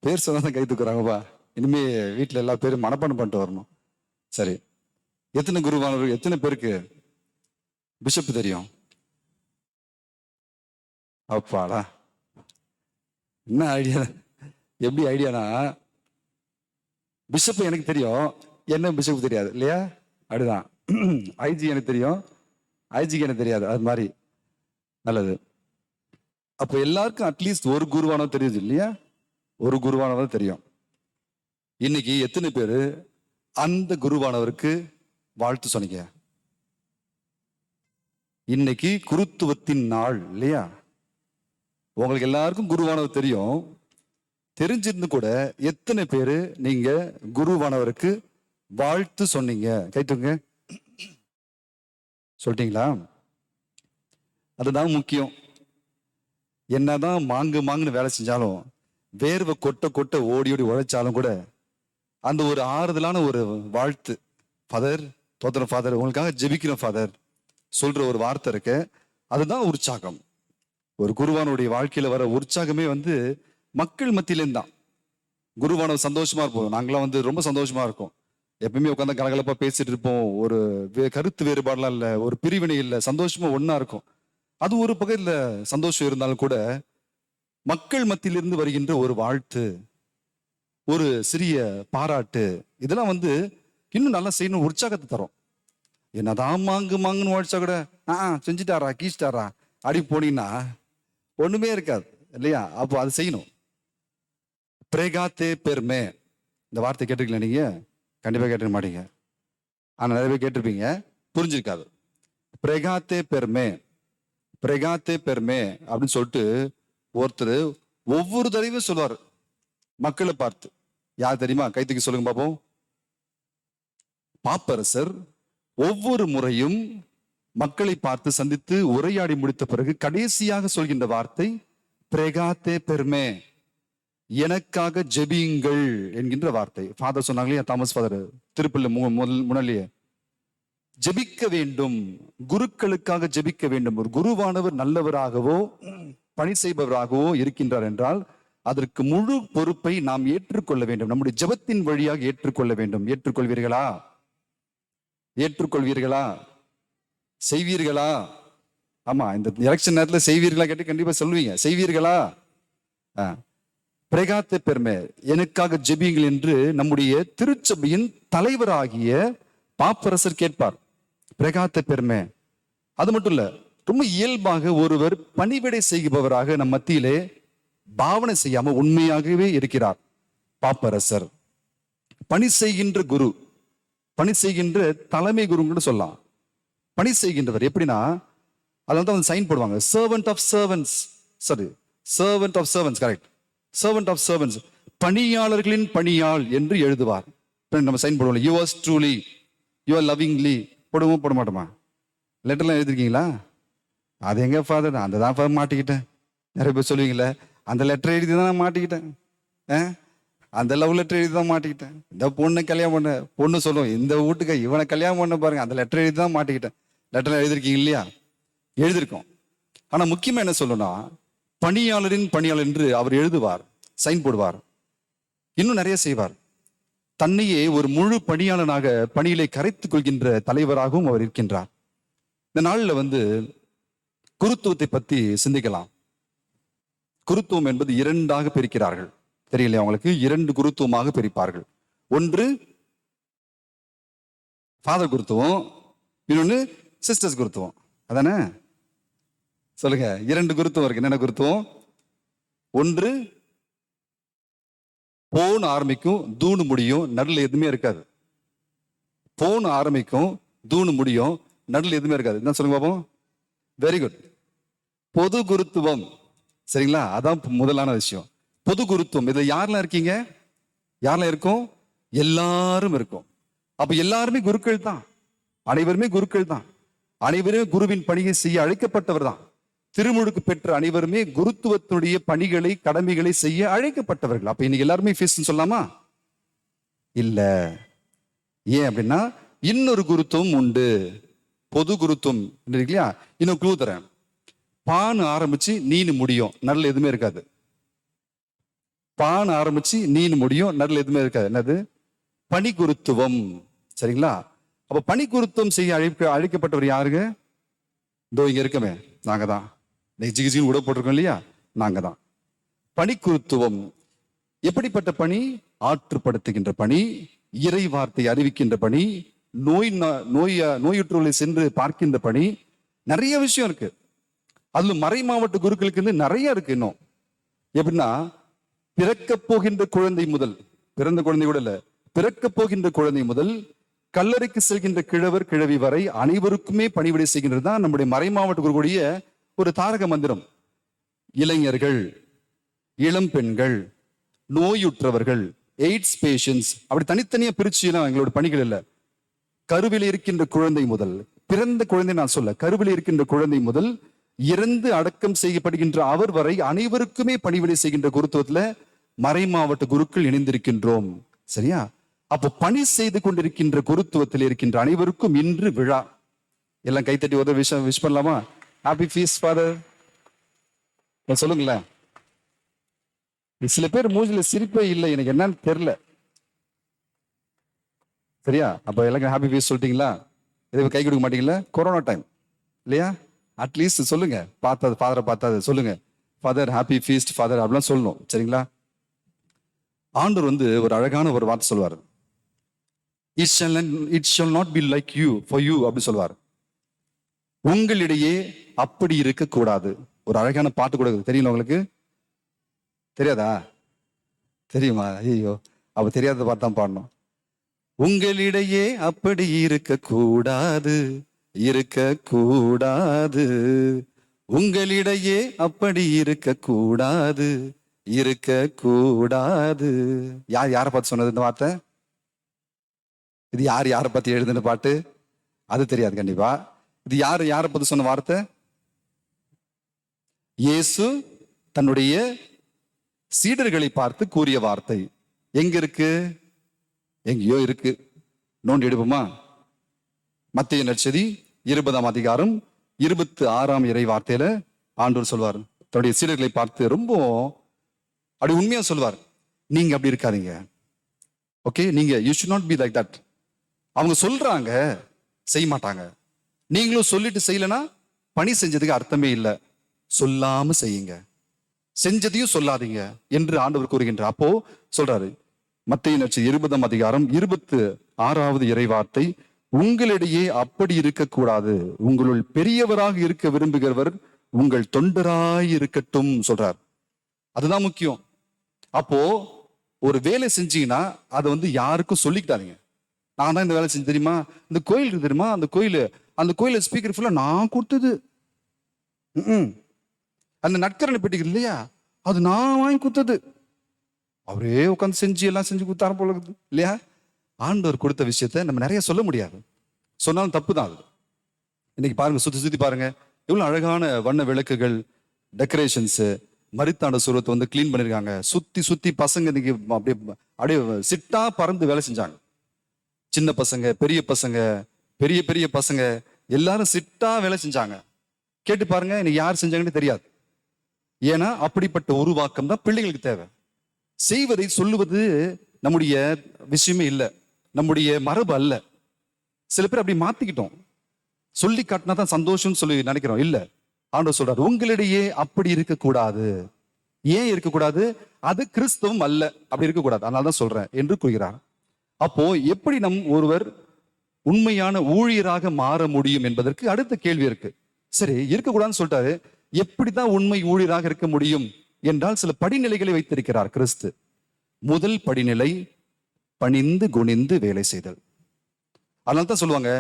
பேர் சொன்னா கை தூக்குறாங்கப்பா. இனிமே வீட்டுல எல்லா பேரும் மனப்பாடம் பண்ணிட்டு வரணும். சரி, எத்தனை குருவானவர், எத்தனை பேருக்கு பிஷப் தெரியும்? அப்பாடா, என்ன ஐடியா! எப்படி ஐடியானா, பிஷப் எனக்கு தெரியும், என்ன பிஷப் தெரியாது இல்லையா? அப்படிதான். ஐஜி எனக்கு தெரியும், ஐஜிக்கு எனக்கு தெரியாது. அது மாதிரி நல்லது. அப்போ எல்லாருக்கும் அட்லீஸ்ட் ஒரு குருவானவர் தெரியுது இல்லையா? ஒரு குருவானவர் தெரியும். இன்னைக்கு எத்தனை பேரு அந்த குருவானவருக்கு வாழ்த்து சொன்னீங்க? இன்னைக்கு குருத்துவத்தின் நாள் இல்லையா? உங்களுக்கு எல்லாருக்கும் குருவானவர் தெரியும். தெரிஞ்சிருந்து கூட எத்தனை பேரு நீங்க குருவானவருக்கு வாழ்த்து சொன்னீங்க? கைத்துங்க. சொல்லிட்டீங்களா? அதுதான் முக்கியம். என்னதான் மாங்குன்னு வேலை செஞ்சாலும், வேர்வை கொட்ட கொட்ட ஓடி ஓடி உழைச்சாலும் கூட அந்த ஒரு ஆறுதலான ஒரு வாழ்த்து, ஃபாதர் தோத்திரம், ஃபாதர் உங்களுக்காக ஜெபிக்கிறோம் ஃபாதர் சொல்ற ஒரு வார்த்தை இருக்கு, அதுதான் உற்சாகம். ஒரு குருவானுடைய வாழ்க்கையில வர உற்சாகமே மக்கள் மத்தியிலேருந்து தான். குருவானவர் சந்தோஷமா இருப்போம். நாங்களாம் ரொம்ப சந்தோஷமா இருக்கோம். எப்பயுமே உட்காந்து கலகலப்பா பேசிட்டு இருப்போம். ஒரு கருத்து வேறுபாடுலாம் இல்லை, ஒரு பிரிவினை இல்லை, சந்தோஷமா ஒன்னா இருக்கும். அது ஒரு பக்கத்துல சந்தோஷம் இருந்தாலும் கூட மக்கள் மத்தியிலிருந்து வருகின்ற ஒரு வாழ்த்து, ஒரு சிறிய பாராட்டு, இதெல்லாம் இன்னும் நல்லா செய்யணும், உற்சாகத்தை தரும். என்னதான் மாங்குன்னு உழைச்சா கூட செஞ்சுட்டாரா கீச்சிட்டாரா அப்படி போனீங்கன்னா ஒண்ணுமே இருக்காது இல்லையா? அப்போ அது செய்யணும். பிரேகாத்தே பெருமே, இந்த வார்த்தை கேட்டிருக்கல நீங்க? கண்டிப்பா கேட்டிருக்க மாட்டீங்க. ஆனா நிறைய பேர் கேட்டிருப்பீங்க, புரிஞ்சிருக்காது. பிரேகாத்தே பெருமே, பிரேகாத்தே பெருமே அப்படின்னு சொல்லிட்டு ஒருத்தர் ஒவ்வொரு தடவையும் சொல்லுவார் மக்களை பார்த்து. யார் தெரியுமா? கைத்துக்கு சொல்லுங்க பாப்போம். பாப்பரசர் ஒவ்வொரு முறையும் மக்களை பார்த்து சந்தித்து உரையாடி முடித்த பிறகு கடைசியாக சொல்கின்ற வார்த்தை பிரேகாத்தே பெருமே, எனக்காக ஜெபியுங்கள் என்கின்ற வார்த்தை. ஃபாதர் சொன்னாங்களே, தாமஸ் ஃபாதர் திருப்பள்ளி முன்னாலேயே ஜெபிக்க வேண்டும், குருக்களுக்காக ஜெபிக்க வேண்டும். ஒரு குருவானவர் நல்லவராகவோ பணி செய்பவராகவோ இருக்கின்றார் என்றால் அதற்கு முழு பொறுப்பை நாம் ஏற்றுக்கொள்ள வேண்டும், நம்முடைய ஜெபத்தின் வழியாக ஏற்றுக்கொள்ள வேண்டும். ஏற்றுக்கொள்வீர்களா? ஏற்றுக்கொள்வீர்களா? செய்வீர்களா? ஆமா, இந்த எலெக்ஷன் நேரத்தில் செய்வீர்களா கேட்டு கண்டிப்பா சொல்லுவீங்க. செய்வீர்களா? பிரேகாத்தே பெருமே, எனக்காக ஜெபியுங்கள் என்று நம்முடைய திருச்சபையின் தலைவராகிய பாப்பரசர் கேட்பார். பிரேகாத்தே பெருமே. அது மட்டும் இல்ல, ரொம்ப இயல்பாக ஒருவர் பணிவிடை செய்பவராக நம் மத்தியிலே பாவனை செய்யாம உண்மையாகவே இருக்கிறார் பாப்பரசர். பணி செய்கின்ற குரு, பணி செய்கின்ற தலைமை குருன்னு சொல்லலாம். பணி செய்கின்றவர் எப்படின்னா, அதனால சைன் போடுவாங்க, சர்வன்ட் ஆஃப் சர்வன்ட்ஸ். சரி, servant of servants, correct. Servant of servants, பணியாளர்களின் பணியாள் என்று எழுதுவார். நம்ம சைன் போடுவோம், யுவர்ஸ் ட்ரூலி, யுவர் லவ்விங்லி. போடுவோம் போட மாட்டோமா? லெட்டர்லாம் எழுதிருக்கீங்களா? அது எங்க ஃபாதர், அந்த தான் ஃபாதர் மாட்டிக்கிட்டேன். நிறைய பேர் சொல்லுவீங்களே, அந்த லெட்டர் எழுதி தான் நான் மாட்டிக்கிட்டேன், அந்த லவ் லெட்டர் எழுதி தான் மாட்டிக்கிட்டேன். இந்த பொண்ணு கல்யாணம் பண்ண, பொண்ணு சொல்லுவோம், இந்த வீட்டுக்கு இவனை கல்யாணம் பண்ண பாருங்க, அந்த லெட்டர் எழுதி தான் மாட்டிக்கிட்டேன். லெட்டர் எழுதிருக்கீங்க இல்லையா? எழுதிருக்கோம். ஆனா முக்கியமா என்ன சொல்லணும்னா, பணியாளரின் பணியாளர் என்று அவர் எழுதுவார், சைன் போடுவார், இன்னும் நிறைய செய்வார். தன்னையே ஒரு முழு பணியாளனாக பணியிலே கரைத்துக் கொள்கின்ற தலைவராகவும் அவர் இருக்கின்றார். இந்த நாளில் குருத்துவத்தை பத்தி சிந்திக்கலாம். குருத்துவம் என்பது இரண்டாக பிரிக்கிறார்கள், தெரியலையா உங்களுக்கு? இரண்டு குருத்துவமாக பிரிப்பார்கள். ஒன்று ஃபாதர் குருத்துவம், இன்னொன்னு சிஸ்டர்ஸ் குருத்துவம். அதானே? சொல்லுங்க, இரண்டு குருத்துவம் இருக்கு. என்னென்ன குருத்துவம்? ஒன்று போன் ஆரம்பிக்கும், தூணு முடியும், நடுவில் எதுவுமே இருக்காது. போன் ஆரம்பிக்கும், தூணு முடியும், நடுவில் எதுவுமே இருக்காது. என்ன சொல்லுங்க பாப்போம்? Very good. பொது குருத்துவம், சரிங்களா? அதான் முதலான விஷயம், பொது குருத்துவம். இதுல யாரெல்லாம் இருக்கீங்க? யாரெல்லாம் இருக்கும்? எல்லாரும் இருக்கும். அப்ப எல்லாருமே குருக்கள் தான், அனைவருமே குருக்கள் தான், அனைவருமே குருவின் பணியை செய்ய அழைக்கப்பட்டவர் தான். திருமுழுக்கு பெற்ற அனைவருமே குருத்துவத்துடைய பணிகளை, கடமைகளை செய்ய அழைக்கப்பட்டவர்கள். அப்ப இன்னைக்கு எல்லாருமே ஃபீஸ்ன்னு சொல்லலாமா? இல்ல. ஏன் அப்படின்னா, இன்னொரு குருத்துவம் உண்டு, பொது குருத்துவம் இல்லையா? இன்னும் க்ளூ தரேன். பான் ஆரம்பிச்சு நீனு முடியும், நடுல எதுவுமே இருக்காது. பான் ஆரம்பிச்சு நீனு முடியும், நடுல எதுவுமே இருக்காது. என்னது? பணி குருத்துவம். சரிங்களா? அப்ப பணி குருத்துவம் செய்ய அழைக்கப்பட்டவர் யாருங்க? இதோ இங்க இருக்கமே, நாங்க தான். ஜிகிஜின்னு கூட போட்டிருக்கோம் இல்லையா? நாங்க தான். பணி குருத்துவம் எப்படிப்பட்ட பணி? ஆற்றுப்படுத்துகின்ற பணி, இறை வார்த்தை அறிவிக்கின்ற பணி, நோயுற்றவர்களை சென்று பார்க்கின்ற பணி, நிறைய விஷயம் இருக்கு. அதுல மறை மாவட்ட குருக்களுக்கு நிறைய இருக்கு. இன்னும் எப்படின்னா, பிறக்க போகின்ற குழந்தை முதல், பிறந்த குழந்தை கூட இல்ல, பிறக்க போகின்ற குழந்தை முதல் கல்லறைக்கு செல்கின்ற கிழவர் கிழவி வரை அனைவருக்குமே பணிவிடை செய்கின்றது தான் நம்முடைய மறை மாவட்ட குருவுடைய ஒரு தாரக மந்திரம். இளைஞர்கள், இளம் பெண்கள், நோயுற்றவர்கள், எய்ட்ஸ் பேஷன்ஸ், அப்படி தனித்தனியா பிரிச்சுலாம் எங்களோட பணிகள் இல்லை. கருவில் இருக்கின்ற குழந்தை முதல், பிறந்த குழந்தை நான் சொல்ல, கருவில் இருக்கின்ற குழந்தை முதல் இறந்து அடக்கம் செய்யப்படுகின்ற அவர் வரை அனைவருக்குமே பணிவிடை செய்கின்ற குருத்துவத்துல மறை மாவட்ட குருக்கள் இணைந்திருக்கின்றோம். சரியா? அப்போ பணி செய்து கொண்டிருக்கின்ற குருத்துவத்தில் இருக்கின்ற அனைவருக்கும் இன்று விழா. எல்லாம் கைத்தட்டி ஒரு விஷ் பண்ணலாமா? ஹாப்பி ஃபீஸ்ட் ஃபாதர் சொல்லுங்களேன். சில பேர் மூஞ்சில சிரிப்பே இல்லை, எனக்கு என்னன்னு தெரியல. சரியா? அப்ப எல்லாருக்கும் ஹாப்பி ஃபீஸ்ட் சொல்லிட்டீங்களா? எதுவும் கை கொடுக்க மாட்டீங்களா? கொரோனா டைம் இல்லையா? அட்லீஸ்ட் சொல்லுங்க, பார்த்தது ஃபாதரை பார்த்தது சொல்லுங்க, ஃபாதர் ஹாப்பி ஃபீஸ்ட் ஃபாதர் அப்படிலாம் சொல்லணும். சரிங்களா? ஆண்டவர் வந்து ஒரு அழகான ஒரு வார்த்தை சொல்வார். It shall not be like you for you அப்படி சொல்வார். உங்களிடையே அப்படி இருக்க கூடாது. ஒரு அழகான பாட்டு கூட தெரியல உங்களுக்கு? தெரியாதா? தெரியுமா? ஐயோ, அப்ப தெரியாத பாட்டு தான் பாடணும். உங்களிடையே அப்படி இருக்க கூடாது, இருக்க கூடாது. உங்களிடையே அப்படி இருக்க கூடாது, இருக்க கூடாது. யாரை பார்த்து சொன்னது இந்த வார்த்தை? இது யாரை பத்தி எழுதின பாட்டு? அது தெரியாது கண்டிப்பா. இது யாரை பத்தி சொன்ன வார்த்தை? இயேசு தன்னுடைய சீடர்களை பார்த்து கூறிய வார்த்தை. எங்க இருக்கு? எங்கேயோ இருக்கு. நோண்டி எடுப்போமா? மத்தேயு நற்செய்தி 20ஆம் அதிகாரம் 26ஆம் இறை வார்த்தையில ஆண்டவர் சொல்வார், தன்னுடைய சீடர்களை பார்த்து ரொம்ப அப்படி உண்மையா சொல்வார், நீங்க அப்படி இருக்காதீங்க. ஓகே, நீங்க you should not be like that. அவங்க சொல்றாங்க, செய்ய மாட்டாங்க. நீங்களும் சொல்லிட்டு செய்யலனா பணி செஞ்சதுக்கு அர்த்தமே இல்லை. சொல்லாம செய்யுங்க, செஞ்சதையும் சொல்லாதீங்க என்று ஆண்டவர் கூறுகின்றார். அப்போ சொல்றாரு மத்தேயு நற்செய்தி 20ஆம் அதிகாரம் 26வது இறை வார்த்தை, உங்களிடையே அப்படி இருக்கக்கூடாது, உங்களுள் பெரியவராக இருக்க விரும்புகிறவர் உங்கள் தொண்டராய் இருக்கட்டும் சொல்றார். அதுதான் முக்கியம். அப்போ ஒரு வேலை செஞ்சீங்கன்னா அதை வந்து யாருக்கும் சொல்லிக்கிட்டாதீங்க. நான் தான் இந்த வேலை செஞ்சு தெரியுமா, இந்த கோயில் இருக்கு தெரியுமா, அந்த கோயில ஸ்பீக்கர் ஃபுல்லா நான் கொடுத்தது, அந்த நட்கரணை பெட்டிக்கு இல்லையா, அது நான் வாங்கி கொடுத்தது. அவரே உட்காந்து செஞ்சு எல்லாம் செஞ்சு கொடுத்தாரு போல இருக்குது இல்லையா? ஆண்டவர் கொடுத்த விஷயத்த நம்ம நிறைய சொல்ல முடியாது, சொன்னாலும் தப்பு தான் அது. இன்னைக்கு பாருங்க, சுத்தி பாருங்க, எவ்வளவு அழகான வண்ண விளக்குகள், டெக்கரேஷன்ஸ், மரித்தாண்ட சுரத்தை வந்து கிளீன் பண்ணிருக்காங்க. சுத்தி பசங்க இன்னைக்கு அப்படியே சிட்டா பறந்து வேலை செஞ்சாங்க. சின்ன பசங்க, பெரிய பசங்க, பெரிய பசங்க எல்லாரும் சிட்டா வேலை செஞ்சாங்க. கேட்டு பாருங்க, இன்னைக்கு யார் செஞ்சாங்கன்னு தெரியாது. ஏன்னா அப்படிப்பட்ட உருவாக்கம் தான் பிள்ளைகளுக்கு தேவை. செய்வதை சொல்லுவது நம்முடைய விஷயமே இல்லை, நம்முடைய மரபு அல்ல. சில பேர் அப்படி மாத்திக்கிட்டோம், சொல்லி காட்டினா தான் சந்தோஷம் சொல்லி நினைக்கிறோம். இல்ல, ஆண்டவர் சொல்றாரு உங்களிடையே அப்படி இருக்கக்கூடாது. ஏன் இருக்கக்கூடாது? அது கிறிஸ்தவம் அல்ல, அப்படி இருக்கக்கூடாது, அதனாலதான் சொல்றேன் என்று கூறுகிறார். அப்போ எப்படி ஒருவர் உண்மையான ஊழியராக மாற முடியும் என்பதற்கு அடுத்த கேள்வி இருக்கு. சரி, இருக்கக்கூடாதுன்னு சொல்லிட்டாரு, எப்படிதான் உண்மை ஊழியராக இருக்க முடியும் என்றால் சில படிநிலைகளை வைத்திருக்கிறார் கிறிஸ்து. முதல் படிநிலை பணிந்து குனிந்து வேலை செய்தல். அதனால தான் சொல்லுவாங்க,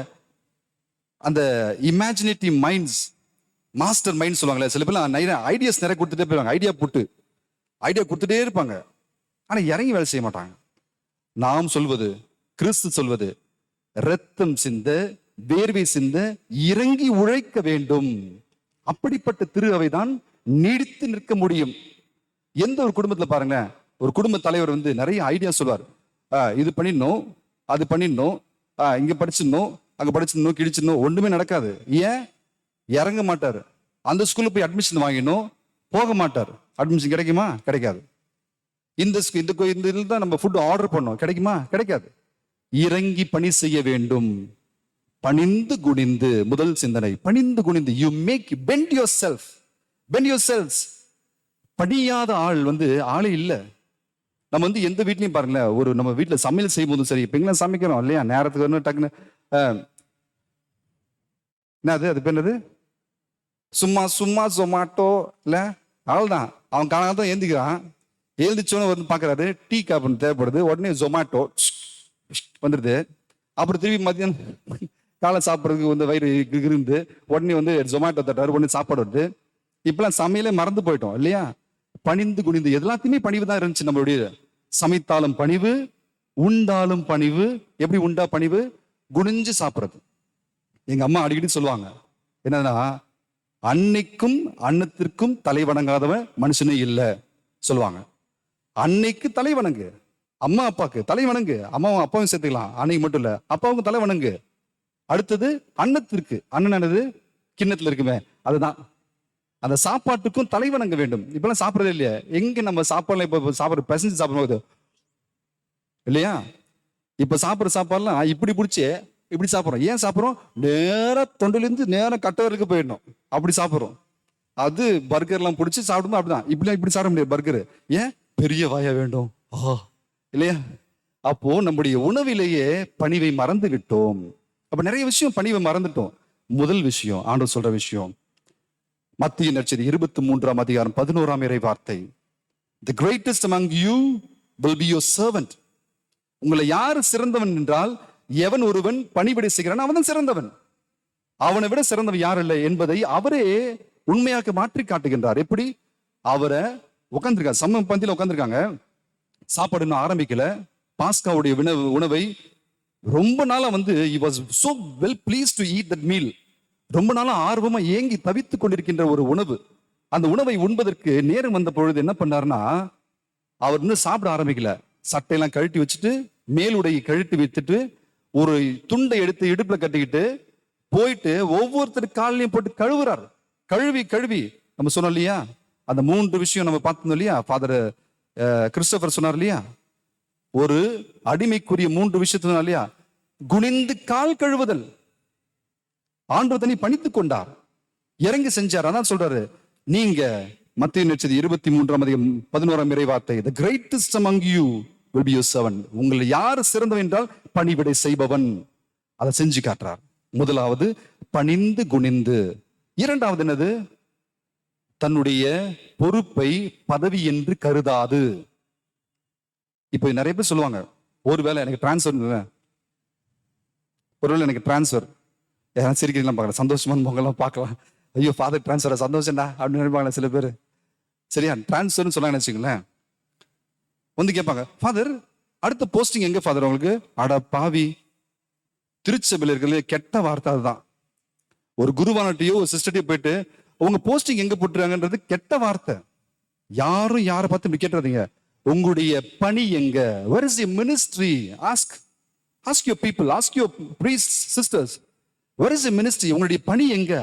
அந்த இமேஜினேட்டிவ் மைண்ட்ஸ், மாஸ்டர் மைண்ட் சொல்லுவாங்களே, சில பேர் நிறைய ஐடியாஸ் நிறைய கொடுத்துட்டே போயிருவாங்க. ஐடியா கொடுத்துட்டே இருப்பாங்க, ஆனா இறங்கி வேலை செய்ய மாட்டாங்க. நாம் சொல்வது, கிறிஸ்து சொல்வது, இரத்தம் சிந்த, வேர்வை சிந்த, இறங்கி உழைக்க வேண்டும். அப்படிப்பட்ட திரு அவைதான் நீடித்து நிற்க முடியும். எந்த ஒரு குடும்பத்துல பாருங்களேன், ஒரு குடும்ப தலைவர் வந்து நிறைய ஐடியா சொல்வார். இது பண்ணிடணும், அது பண்ணிடணும், இங்க படிச்சிடணும், அங்க படிச்சிடணும், கிழிச்சிடணும், ஒண்ணுமே நடக்காது. ஏன்? இறங்க மாட்டாரு. அந்த ஸ்கூல்ல போய் அட்மிஷன் வாங்கிடணும், போக மாட்டார். அட்மிஷன் கிடைக்குமா? கிடைக்காது. இந்த இதுல தான் நம்ம ஃபுட் ஆர்டர் பண்ணோம், கிடைக்குமா? கிடைக்காது. இறங்கி பணி செய்ய வேண்டும். பணிந்து குனிந்து, முதல் சிந்தனை பணிந்து குனிந்து. You make bend yourself. படியாத ஆள் வந்து ஆளே இல்லை. நம்ம வந்து எந்த வீட்லயும் பாருங்களேன், ஒரு நம்ம வீட்டுல சமையல் செய்யும் போதும் சரி, இப்ப எங்க சமைக்கிறோம் இல்லையா, நேரத்துக்கு வரணும், டக்குன்னு அது என்னது, சும்மா ஜொமாட்டோ இல்ல, அவள்தான் அவன் காலத்தான் ஏந்திக்கிறான். எழுந்திரிச்சோன்னு வந்து பாக்குறாரு, டீ காப்பி தேவைப்படுது, உடனே ஜொமாட்டோ வந்துடுது. அப்புறம் திருப்பி மதியானம் காலை சாப்பிட்றதுக்கு வந்து வயிறு இருந்து உடனே வந்து ஜொமாட்டோ தட்டாரு, உடனே சாப்பாடு வருது. இப்பெல்லாம் சமையலே மறந்து போயிட்டோம் இல்லையா? பணிந்து குனிந்து, எல்லாத்தையுமே பணிவு தான் இருந்துச்சு நம்மளுடைய. சமைத்தாலும் பணிவு, உண்டாலும் பணிவு. எப்படி உண்டா பணிவு? குனிஞ்சு சாப்பிட்றது. எங்க அம்மா அடிக்கடி சொல்லுவாங்க, என்னன்னா, அன்னைக்கும் அன்னத்திற்கும் தலை வணங்காதவன் மனுஷனே இல்லை சொல்லுவாங்க. அன்னைக்கு தலை வணங்கு, அம்மா அப்பாவுக்கு தலை வணங்கு, அம்மாவும் அப்பாவும் சேர்த்துக்கலாம், அன்னைக்கு மட்டும் இல்ல, அப்பாவுக்கும் தலை வணங்கு. அடுத்தது அன்னத்திற்கு, அண்ணன் என்னது, கிண்ணத்துல இருக்குமே, அதுதான். அந்த சாப்பாட்டுக்கும் தலை வணங்க வேண்டும். இப்பெல்லாம் சாப்பிடறதே இல்லையா? எங்க நம்ம சாப்பாடுல இப்ப சாப்பிட பிசைஞ்சு சாப்பிடும்போது இல்லையா? இப்ப சாப்பிடுற சாப்பாடுலாம் இப்படி பிடிச்சி இப்படி சாப்பிட்றோம். ஏன் சாப்பிட்றோம்? நேராக தொண்டிலேருந்து நேராக கட்டவருக்கு போயிடணும், அப்படி சாப்பிட்றோம். அது பர்கர்லாம் பிடிச்சி சாப்பிடும்போது அப்படிதான். இப்படி சாப்பிட முடியாது பர்கரு. ஏன்? பெரிய வாயா வேண்டும் இல்லையா? அப்போ நம்முடைய உணவிலேயே பணிவை மறந்து விட்டோம். அப்ப நிறைய விஷயம் பணிவை மறந்துட்டோம். முதல் விஷயம் ஆண்டவர் சொல்ற விஷயம், மத்திய நற்செய்தி 23ஆம் அதிகாரம் 11ஆம் இறை வார்த்தை, the greatest among you will be your servant. உங்களை யார் சிறந்தவன் என்றால், எவன் ஒருவன் பணிவிடை செய்கிறான் அவன் சிறந்தவன், அவனை விட சிறந்தவன் யார் இல்லை என்பதை அவரே உண்மையாக மாற்றி காட்டுகின்றார். எப்படி? அவரை உட்காந்துருக்காங்க, சம பந்தியில் உட்காந்துருக்காங்க, சாப்பாடு இன்னும் ஆரம்பிக்கல, பாஸ்காவுடைய உணவை ரொம்ப நாளா he was so well pleased to eat that meal. ரொம்ப நாளா ஆர்வமா ஏங்கி தவித்து கொண்டிருக்கின்ற ஒரு உணவு. அந்த உணவை உண்பதற்கு நேரம் வந்த பொழுது என்ன பண்ணாருன்னா, அவர் இன்னும் சாப்பிட ஆரம்பிக்கல, சட்டையெல்லாம் கழட்டி வச்சுட்டு மேலுடையை கழட்டி வைத்துட்டு ஒரு துண்டை எடுத்து இடுப்புல கட்டிக்கிட்டு போயிட்டு ஒவ்வொருத்தர் காலையும் போட்டு கழுவுறார். கழுவி நம்ம சொன்னோம் இல்லையா, அந்த 3 விஷயம் நம்ம பார்த்தோம் இல்லையா, ஃபாதர் கிறிஸ்டோபர் சொன்னார் இல்லையா, ஒரு அடிமைக்குரிய 3 விஷயத்த இல்லையா, குனிந்து கால் கழுவுதல். ஆண்டவர் தன்னை பணித்துக் கொண்டார், இறங்கி செஞ்சார். அதான் சொல்றாரு, நீங்க மத்திய நற்செய்தி 23ஆம் அதிகாரம் 11ஆம் இறை வார்த்தை, the greatest among you will be your servant. உங்களை யார் சிறந்தவன் என்றால் பணிவிடை செய்பவன். அதை செஞ்சு காட்டுறார். முதலாவது பணிந்து குனிந்து. இரண்டாவது என்னது? தன்னுடைய பொறுப்பை பதவி என்று கருதாது. இப்ப நிறைய பேர் சொல்லுவாங்க, ஒருவேளை எனக்கு டிரான்ஸ்ஃபர், ஒருவேளை எனக்கு டிரான்ஸ்ஃபர், யாரும் சிரிக்கலாம் பார்க்கலாம், சந்தோஷமான முகம்லாம் பார்க்கலாம், ஐயோ ஃபாதர் டிரான்ஸ்ஃபர் சந்தோஷம்டா அப்படின்னு நினைப்பாங்களே சில பேர். சரியா? டிரான்ஸ்ஃபர்னு சொன்னாங்கன்னு வச்சுங்களேன், வந்து கேட்பாங்க, ஃபாதர் அடுத்த போஸ்டிங் எங்க ஃபாதர் உங்களுக்கு? அட பாவி, திருச்சபையில் இருக்கிற கெட்ட வார்த்தை அதுதான். ஒரு குருவானட்டையோ ஒரு சிஸ்டர்டையோ போயிட்டு உங்க போஸ்டிங் எங்க போட்டுறாங்கன்றது கெட்ட வார்த்தை. யாரும் யாரை பார்த்து இப்படி கேட்டுறாதீங்க. உங்களுடைய பணி எங்க? where is your ministry? ask your people, ask your priests, sisters, where is your ministry? உங்களுடைய பணி எங்க?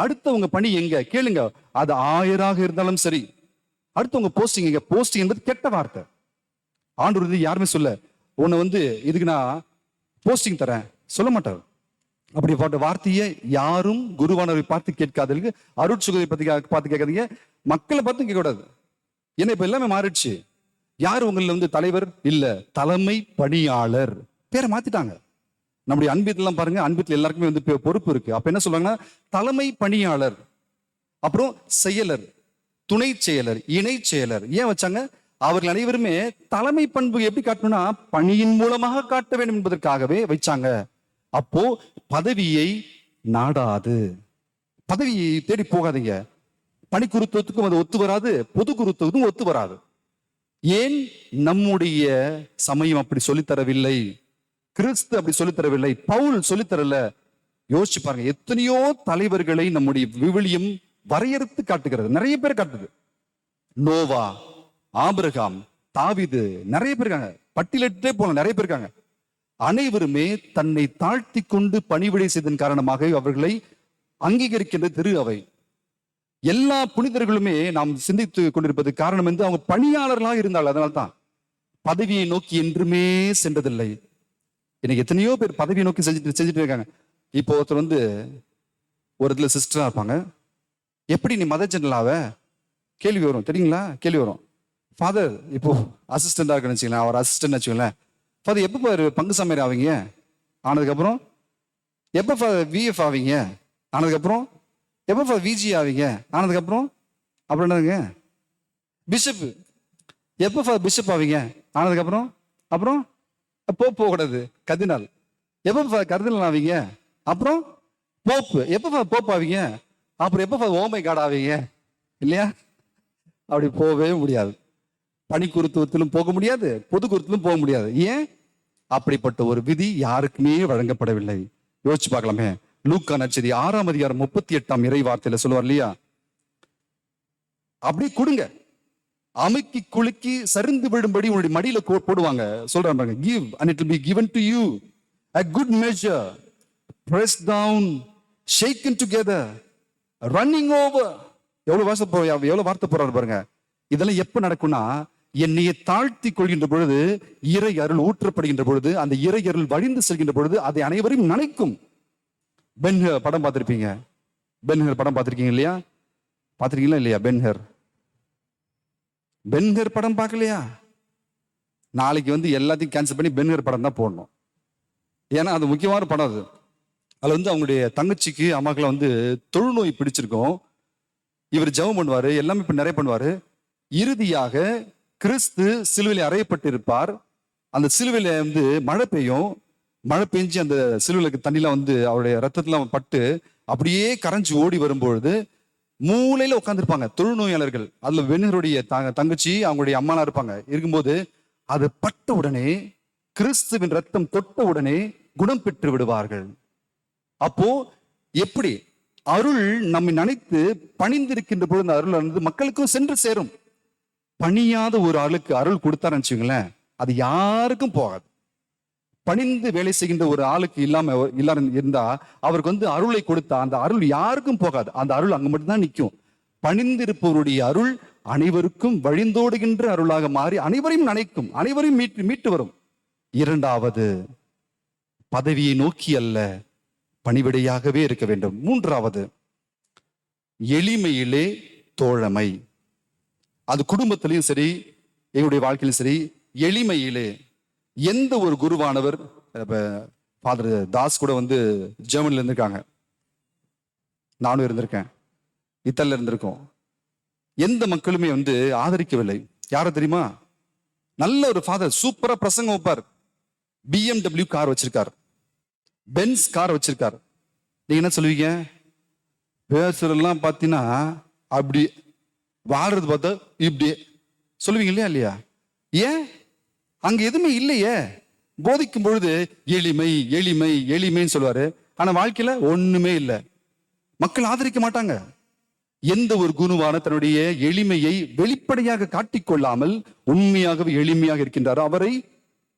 அடுத்தவங்க பணி எங்க கேளுங்க. அது 1000 இருந்தாலும் சரி, அடுத்தவங்க போஸ்டிங் எங்க? போஸ்டிங் என்பது கெட்ட வார்த்தை. ஆண்டவர் யாருமே சொல்ல, உன்னை இதுக்கு நான் போஸ்டிங் தரேன் சொல்ல மாட்டார். அப்படிப்பட்ட வார்த்தையை யாரும் குருவானவரை பார்த்து கேட்காதீங்க, அருட்சுகரை பத்தி பார்த்து கேட்காதீங்க, மக்களை பார்த்து கேட்கக்கூடாது. ஏன்னா இப்ப எல்லாமே மாறிடுச்சு. யார் உங்களில் தலைவர் இல்ல, தலைமை பணியாளர் பேரை மாத்திட்டாங்க. நம்முடைய அன்பியெல்லாம் பாருங்க, அன்பியத்தில் எல்லாருக்குமே பொறுப்பு இருக்கு. அப்ப என்ன சொல்றாங்கன்னா, தலைமை பணியாளர், அப்புறம் செயலர், துணை செயலர், இணை செயலர். ஏன் வச்சாங்க? அவர்கள் அனைவருமே தலைமை பண்பு எப்படி காட்டணும்னா பணியின் மூலமாக காட்ட வேண்டும் என்பதற்காகவே வைச்சாங்க. அப்போ பதவியை நாடாது, பதவியை தேடி போகாதீங்க. பணி குருத்துவத்துக்கும் அது ஒத்து வராது, பொது குருத்துவத்துக்கும் ஒத்து வராது. ஏன்? நம்முடைய சமயம் அப்படி சொல்லித்தரவில்லை, கிறிஸ்து அப்படி சொல்லித்தரவில்லை, பவுல் சொல்லித்தரல. யோசிச்சு பாருங்க, எத்தனையோ தலைவர்களை நம்முடைய விவிலியம் வரையறுத்து காட்டுகிறது. நிறைய பேர் காட்டுது. நோவா, ஆபிரகாம், தாவீது, நிறைய பேர் இருக்காங்க, பட்டியலிட்டே போல நிறைய பேர் இருக்காங்க. அனைவருமே தன்னை தாழ்த்தி கொண்டு பணிவிடை செய்ததன் காரணமாக அவர்களை அங்கீகரிக்கின்ற திரு அவை. எல்லா புனிதர்களுமே நாம் சிந்தித்து கொண்டிருப்பது காரணம் என்று அவங்க பணியாளர்களாக இருந்தால், அதனால்தான் பதவியை நோக்கி என்றுமே சென்றதில்லை. இன்னைக்கு எத்தனையோ பேர் பதவியை நோக்கி செஞ்சுட்டு இருக்காங்க. இப்போ ஒருத்தர் ஒரு இடத்துல சிஸ்டரா இருப்பாங்க, எப்படி நீ மத ஜெனரலாவ கேள்வி வரும் தெரியுங்களா? கேள்வி வரும். ஃபாதர் இப்போ அசிஸ்டண்டா இருக்குன்னு வச்சுக்கலாம், அவர் அசிஸ்டன்ட் வச்சுக்கோங்களேன். ஃபாதர் எப்போ பங்கு சமையல் ஆவீங்க ஆனதுக்கப்புறம், எப்போ ஃபாதர் விஎஃப் ஆவீங்க ஆனதுக்கப்புறம், எப்போ ஃபாதர் விஜி ஆவீங்க ஆனதுக்கப்புறம், அப்புறம் என்னதுங்க பிஷப், எப்போ ஃபாதர் பிஷப் ஆவீங்க ஆனதுக்கப்புறம், அப்புறம் போகக்கூடாது கர்தினால், எப்போ ஃபாதர் கர்தினால் ஆவீங்க, அப்புறம் போப்பு, எப்போ ஃபாதர் போப் ஆவீங்க, அப்புறம் எப்போ ஃபாதர் ஓமை காட் ஆவீங்க. இல்லையா? அப்படி போகவே முடியாது. பணி குருத்துவத்திலும் போக முடியாது, பொது குருத்திலும் போக முடியாது. ஏன்? அப்படிப்பட்ட ஒரு விதி யாருக்குமே வழங்கப்படவில்லை. யோசிச்சு பார்க்கலாமே. லூக்கா நற்செய்தி 6ஆம் அதிகாரம் 38ஆம் இறை வார்த்தையில சொல்லுவார் இல்லையா, அப்படி கொடுங்க, அமுக்கி குலுக்கி சரிந்து விடும்படி உங்களுடைய மடியில போடுவாங்க. சொல்றாங்க, give and it will be given to you, a good measure, pressed down, shaken together, running over. எவ்வளவு வார்த்தை போறாரு பாருங்க. இதெல்லாம் எப்ப நடக்கும்னா, என்னையை தாழ்த்தி கொள்கின்ற பொழுது, இறை அருள் ஊற்றப்படுகின்ற பொழுது, அந்த இறை அருள் வழிந்து செல்கின்ற பொழுது அதை அனைவரையும் நினைக்கும். பென்ஹர் படம் பார்த்திருப்பீங்க. பென்ஹர் படம் பார்த்திருக்கீங்க இல்லையா? பார்த்திருக்கீங்களா இல்லையா? பென்ஹர் படம் பார்க்கலையா? நாளைக்கு எல்லாத்தையும் கேன்சல் பண்ணி பென்ஹர் படம் தான் போடணும். ஏன்னா அது முக்கியமான படம். அதுல அவங்களுடைய தங்கச்சிக்கு அம்மாக்கெல்லாம் தொழுநோய் பிடிச்சிருக்கும். இவர் ஜெபம் பண்ணுவாரு, எல்லாமே இப்ப நிறைய பண்ணுவாரு. இறுதியாக கிறிஸ்து சிலுவையில் அறையப்பட்டிருப்பார். அந்த சிலுவையில மழை பெய்யும். மழை பெஞ்சு அந்த சிலுவைக்கு தண்ணிலாம் அவருடைய ரத்தத்துல பட்டு அப்படியே கரைஞ்சு ஓடி வரும்பொழுது மூலையில உட்காந்துருப்பாங்க தொழுநோயாளர்கள். அதுல வெண்ணுடைய தங்கச்சி அவங்களுடைய அம்மாலாம் இருப்பாங்க. இருக்கும்போது அது பட்ட உடனே, கிறிஸ்துவின் ரத்தம் தொட்ட உடனே குணம் பெற்று விடுவார்கள். அப்போ எப்படி அருள் நம்மை நினைத்து பணிந்திருக்கின்ற பொழுது அருள் மக்களுக்கும் சென்று சேரும். பணியாத ஒரு ஆளுக்கு அருள் கொடுத்தாருன்னு வச்சுங்களேன், அது யாருக்கும் போகாது. பணிந்து வேலை செய்கின்ற ஒரு ஆளுக்கு இல்லாம இருந்தா அவருக்கு அருளை கொடுத்தா அந்த அருள் யாருக்கும் போகாது. அந்த அருள் அங்க மட்டும்தான் நிற்கும். பணிந்திருப்பவருடைய அருள் அனைவருக்கும் வழிந்தோடுகின்ற அருளாக மாறி அனைவரையும் நினைக்கும், அனைவரையும் மீட்டு வரும். இரண்டாவது, பதவியை நோக்கி அல்ல, பணிவிடையாகவே இருக்க வேண்டும். மூன்றாவது, எளிமையிலே தோழமை. அது குடும்பத்திலையும் சரி, எங்களுடைய வாழ்க்கையிலும் சரி, எளிமையிலே. எந்த ஒரு குருவானவர், ஃபாதர் தாஸ் கூட ஜெர்மனில இருந்திருக்காங்க, நானும் இருந்திருக்கேன், இத்தாலில இருந்திருக்கோம். எந்த மக்களுமே ஆதரிக்கவில்லை. யாரை தெரியுமா? நல்ல ஒரு ஃபாதர், சூப்பரா பிரசங்கம் வைப்பார், BMW கார் வச்சிருக்கார், பென்ஸ் கார் வச்சிருக்கார். நீங்க என்ன சொல்லுவீங்க? பேசுறதெல்லாம் பார்த்தீங்கன்னா அப்படி, வாடுறது பார்த்தா இப்படி சொல்லுவீங்க இல்லையா? இல்லையா? ஏன்? அங்க எதுவுமே இல்லையே. போதிக்கும் பொழுது எளிமை எளிமை எளிமைன்னு சொல்லுவாரு, ஆனா வாழ்க்கையில ஒண்ணுமே இல்லை. மக்கள் ஆதரிக்க மாட்டாங்க. எந்த ஒரு குருவான தன்னுடைய எளிமையை வெளிப்படையாக காட்டிக்கொள்ளாமல் உண்மையாகவே எளிமையாக இருக்கின்றாரோ அவரை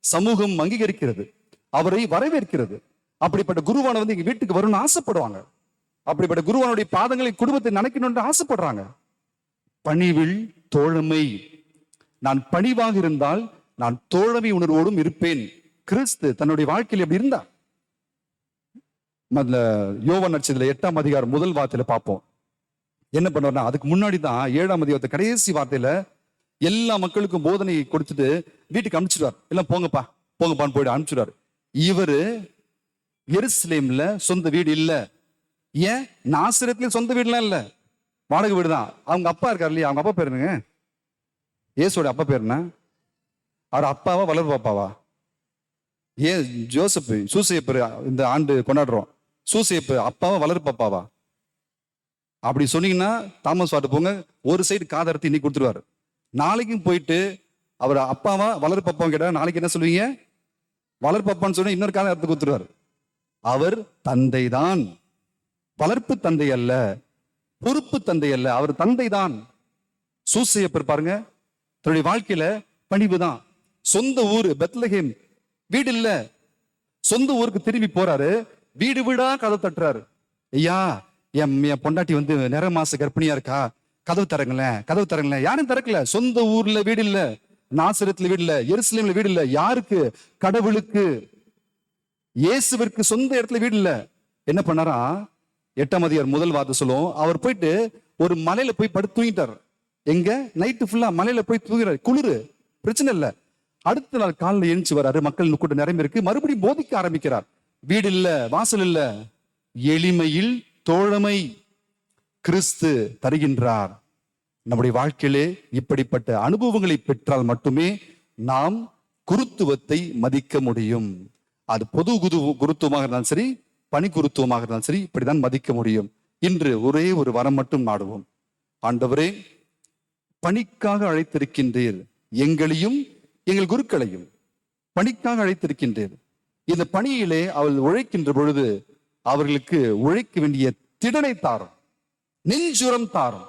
சமூகம் அங்கீகரிக்கிறது, அவரை வரவேற்கிறது. அப்படிப்பட்ட குருவான எங்க வீட்டுக்கு வரும்னு ஆசைப்படுவாங்க. அப்படிப்பட்ட குருவானுடைய பாதங்களை குடும்பத்தை நினைக்கணும்னு ஆசைப்படுறாங்க. பணிவில் தோழமை. நான் பணிவாக இருந்தால் நான் தோழமை உணர்வோடும் இருப்பேன். கிறிஸ்து தன்னுடைய வாழ்க்கையில் எப்படி இருந்தார்? யோவான் நற்செய்தியில 8ஆம் அதிகாரம் 1 வார்த்தையில பார்ப்போம். என்ன பண்ணுவார்னா, அதுக்கு முன்னாடி தான் 7ஆம் அதிகாரத்தை கடைசி வார்த்தையில எல்லா மக்களுக்கும் போதனை கொடுத்துட்டு வீட்டுக்கு அனுப்பிச்சிடுவார். எல்லாம் போங்கப்பா போங்கப்பான்னு போயிட்டு அனுப்பிச்சிடுவார். இவரு எருசலேம்ல சொந்த வீடு இல்ல. ஏன்? நாசரேத்லயும் சொந்த வீடுலாம் இல்ல, வாடகை வீடு தான். அவங்க அப்பா இருக்காரு இல்லையா? அவங்க அப்பா பேர் என்னங்க? இயேசுவோட அப்பா பேர் என்ன? அவர் அப்பாவா வளர் பாப்பாவா? ஏன் ஜோசப் சூசையப்பர் இந்த ஆண்டு கொண்டாடுறோம். சூசையப்பு அப்பாவா வளர் பாப்பாவா? அப்படி சொன்னீங்கன்னா தாமஸ் வாட்டு போங்க, ஒரு சைடு காதரத்தி இன்னைக்கு கொடுத்துருவாரு. நாளைக்கும் போயிட்டு அவர் அப்பாவா வளர் பாப்பான்னு கேட்டா நாளைக்கு என்ன சொல்லுவீங்க? வளர் பாப்பான்னு சொன்னா இன்னொரு காதரத்தை கொடுத்துருவாரு. அவர் தந்தை தான், வளர்ப்பு தந்தை அல்ல, பொறுப்பு தந்தை அல்ல, அவர் தந்தை தான். சூசையப்பர் பாருங்க, தன்னுடைய வாழ்க்கையில பணிவு தான். சொந்த ஊரு பெத்லகேம், வீடு இல்ல, சொந்த ஊருக்கு திரும்பி போறாரு. வீடு வீடா கதவு தட்டுறாரு. ஐயா, என் பொண்டாட்டி நிற மாச கர்ப்பிணியா இருக்கா, கதவு தரங்களேன், கதவு தரங்களேன். யாரும் திறக்கல. சொந்த ஊர்ல வீடு இல்ல, நாசரத்துல வீடு இல்ல, எருசலேம்ல வீடு இல்ல. யாருக்கு? கடவுளுக்கு, இயேசுவிற்கு சொந்த இடத்துல வீடு இல்ல. என்ன பண்ணாரா? 8ஆம் அதிகாரம் 1 வார்த்தை சொல்லும், அவர் போயிட்டு ஒரு மலையில போய் படுத்து தூங்கிட்டார். எங்க? நைட்டு ஃபுல்லா மலையில போய் தூங்குறாரு. குளிரு, பிரச்சனை இல்ல. அடுத்த நாள் காலையில் எழுந்து வராரு, மக்கள் கூட்டம் நிரம்பி இருக்கு, மறுபடியும் போதிக்க ஆரம்பிக்கிறார். வீடு இல்ல, வாசல் இல்ல, எளிமையில் தோழமை கிறிஸ்து தருகின்றார். நம்முடைய வாழ்க்கையிலே இப்படிப்பட்ட அனுபவங்களை பெற்றால் மட்டுமே நாம் குருத்துவத்தை மதிக்க முடியும். அது பொது குருத்துவமாக இருந்தாலும் சரி, பணி குருத்துவமாக இருந்தாலும் சரி, இப்படிதான் மதிக்க முடியும். இன்று ஒரே ஒரு வரம் மட்டும் நாடுவோம். ஆண்டவரே, பணிக்காக அழைத்திருக்கின்றீர், எங்களையும் எங்கள் குருக்களையும் பணிக்காக அழைத்திருக்கின்றீர். இந்த பணியிலே அவள் உழைக்கின்ற பொழுது அவர்களுக்கு உழைக்க வேண்டிய திடனை தாரும், நெஞ்சுரம் தாரும்.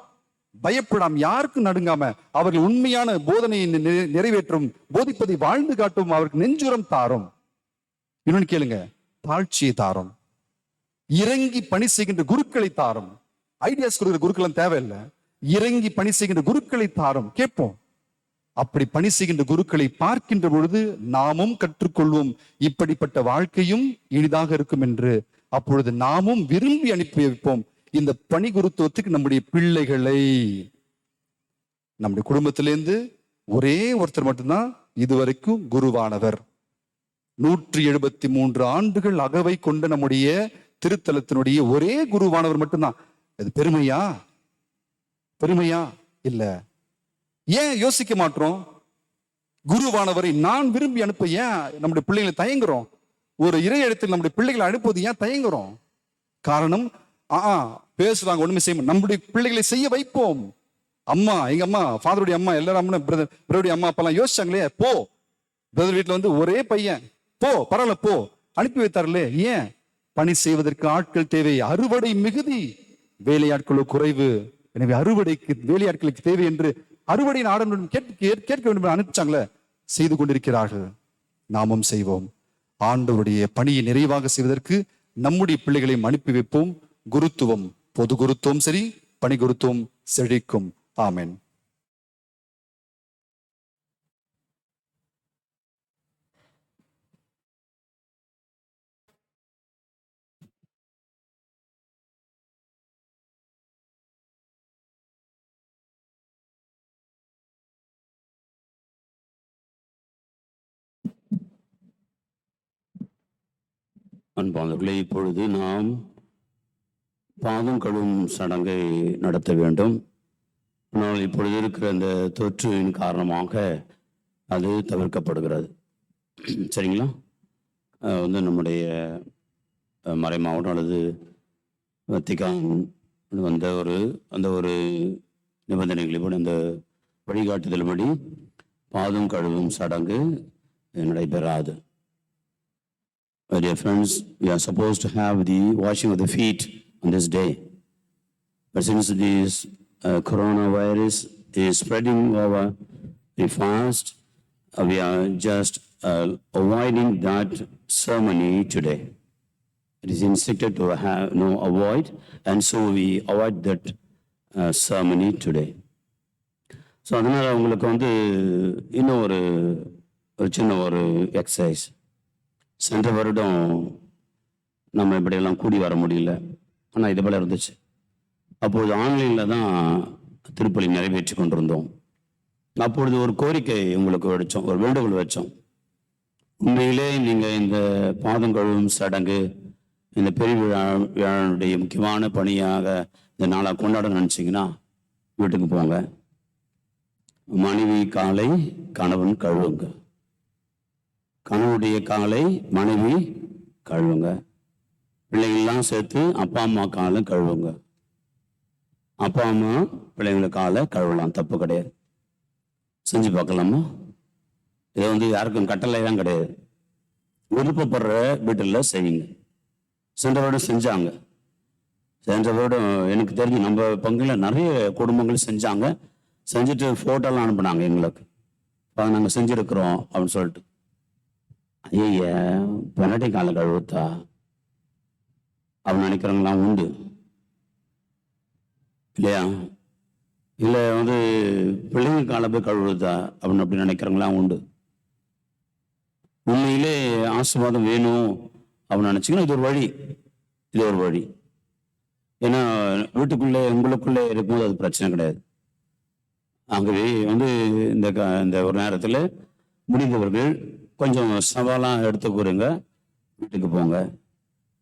பயப்படாம, யாருக்கும் நடுங்காம அவர்கள் உண்மையான போதனையை நிறைவேற்றும், போதிப்பதை வாழ்ந்து காட்டும் அவருக்கு நெஞ்சுரம் தாரும். இன்னொன்னு கேளுங்க, தாழ்ச்சியை தாரும். இறங்கி பணி செய்கின்ற குருக்களை தாரும். ஐடியாஸ் கொடுக்கிற குருக்களும் தேவையில்லை, இறங்கி பணி செய்கின்ற குருக்களை தாரும். கேட்போம். அப்படி பணி செய்கின்ற குருக்களை பார்க்கின்ற பொழுது நாமும் கற்றுக்கொள்வோம், இப்படிப்பட்ட வாழ்க்கையும் இனிதாக இருக்கும் என்று. அப்பொழுது நாமும் விரும்பி அனுப்பி வைப்போம் இந்த பணி குருத்துவத்துக்கு நம்முடைய பிள்ளைகளை. நம்முடைய குடும்பத்திலேருந்து ஒரே ஒருத்தர் மட்டும்தான் இதுவரைக்கும் குருவானவர். 173 ஆண்டுகள் அகவை கொண்ட நம்முடைய திருத்தலத்தினுடைய ஒரே குருவானவர் மட்டும்தான். அது பெருமையா? பெருமையா? இல்ல. ஏன் யோசிக்க மாட்டோம்? குருவானவரை நான் விரும்பி அனுப்ப ஏன் நம்முடைய பிள்ளைகளை தயங்குறோம்? ஒரு இறையிடத்தில் நம்முடைய பிள்ளைகளை அனுப்புவது ஏன் தயங்குறோம்? காரணம், பேசுறாங்க, ஒண்ணுமே செய்ய, நம்முடைய பிள்ளைகளை செய்ய வைப்போம். அம்மா, எங்க அம்மா, ஃபாதருடைய அம்மா, எல்லாரும் பிரதருடைய அம்மா அப்பெல்லாம் யோசிச்சாங்களே, போ பிரதர் வீட்டுல வந்து ஒரே பையன், போ பரவாயில்ல போ, அனுப்பி வைத்தார்களே. ஏன்? பணி செய்வதற்கு ஆட்கள் தேவை, அறுவடை மிகுதி, வேலையாட்களோ குறைவு. எனவே அறுவடைக்கு வேலையாட்களுக்கு தேவை என்று அறுவடையின் ஆடம்பரம் கேட்க வேண்டும் அனுப்பிச்சாங்களே, செய்து கொண்டிருக்கிறார்கள். நாமும் செய்வோம். ஆண்டவருடைய பணியை நிறைவாக செய்வதற்கு நம்முடைய பிள்ளைகளையும் அனுப்பி வைப்போம். குருத்துவம், பொது குருத்துவம் சரி, பணி குருத்துவம் செழிக்கும். ஆமென். அன்பானவர்களே, இப்பொழுது நாம் பாதம் கழுவும் சடங்கை நடத்த வேண்டும். ஆனால் இப்பொழுது இருக்கிற அந்த தொற்றின் காரணமாக அது தவிர்க்கப்படுகிறது. சரிங்களா? வந்து நம்முடைய மறை மாவட்டம் அல்லது வத்திக்கான் அந்த ஒரு நிபந்தனைகளின்படி, அந்த வழிகாட்டுதல்படி பாதம் கழுவும் சடங்கு நடைபெறாது. Dear friends, we are supposed to have the washing of the feet on this day. But since this coronavirus is spreading over the fast, we are just avoiding that ceremony today. It is instructed to avoid, and so we avoid that ceremony today. So அதனால் உங்களுக்கு வந்து இன்னும் ஒரு சின்ன ஒரு exercise. சென்ற வருடம் நம்ம இப்படியெல்லாம் கூடி வர முடியல, ஆனால் இது போல இருந்துச்சு. அப்பொழுது ஆன்லைனில் தான் திருப்பலி நிறைவேற்றி கொண்டிருந்தோம். அப்பொழுது ஒரு கோரிக்கை உங்களுக்கு வச்சோம், ஒரு வேண்டுகோள் வச்சோம். உண்மையிலே நீங்கள் இந்த பாதம் கழுவும் சடங்கு, இந்த பெரிய விழாவுடைய முக்கியமான பணியாக இந்த நாளை கொண்டாட நினச்சிங்கன்னா வீட்டுக்கு போங்க. மனைவி காலை கணவன் கழுவுங்க, கணவனுடைய காலை மனைவி கழுவுங்க, பிள்ளைங்கள்லாம் சேர்த்து அப்பா அம்மா காலை கழுவுங்க. அப்பா அம்மா பிள்ளைங்களை காலை கழுவலாம், தப்பு கிடையாது. செஞ்சு பார்க்கலாமா? இதை வந்து யாருக்கும் கட்டளை தான் கிடையாது, விருப்பப்படுற வீட்டில் செய்யுங்க. சென்ற வருடம் செஞ்சாங்க. சென்ற வருடம் எனக்கு தெரிஞ்சு நம்ம பங்கில் நிறைய குடும்பங்கள் செஞ்சாங்க. செஞ்சுட்டு ஃபோட்டோலாம் அனுப்புனாங்க எங்களுக்கு, அதை நாங்கள் செஞ்சுருக்கிறோம் அப்படின்னு சொல்லிட்டு. ஐய பொன்னாட்டி காலை கழுவுத்தா அப்படின்னு நினைக்கிறவங்களாம் உண்டு இல்லையா? இல்லை வந்து பிள்ளைங்க காலை போய் கழுவுதா அப்படின்னு அப்படி நினைக்கிறவங்களாம் உண்டு. உண்மையிலே ஆசீர்வாதம் வேணும் அப்படின்னு நினச்சிங்கன்னா இது ஒரு வழி. ஏன்னா வீட்டுக்குள்ளே உங்களுக்குள்ளே இருக்கும்போது அது பிரச்சனை கிடையாது. ஆகவே வந்து இந்த ஒரு நேரத்தில் முடிந்தவர்கள் கொஞ்சம் சவாலாக எடுத்துக்கூறுங்க, வீட்டுக்கு போங்க.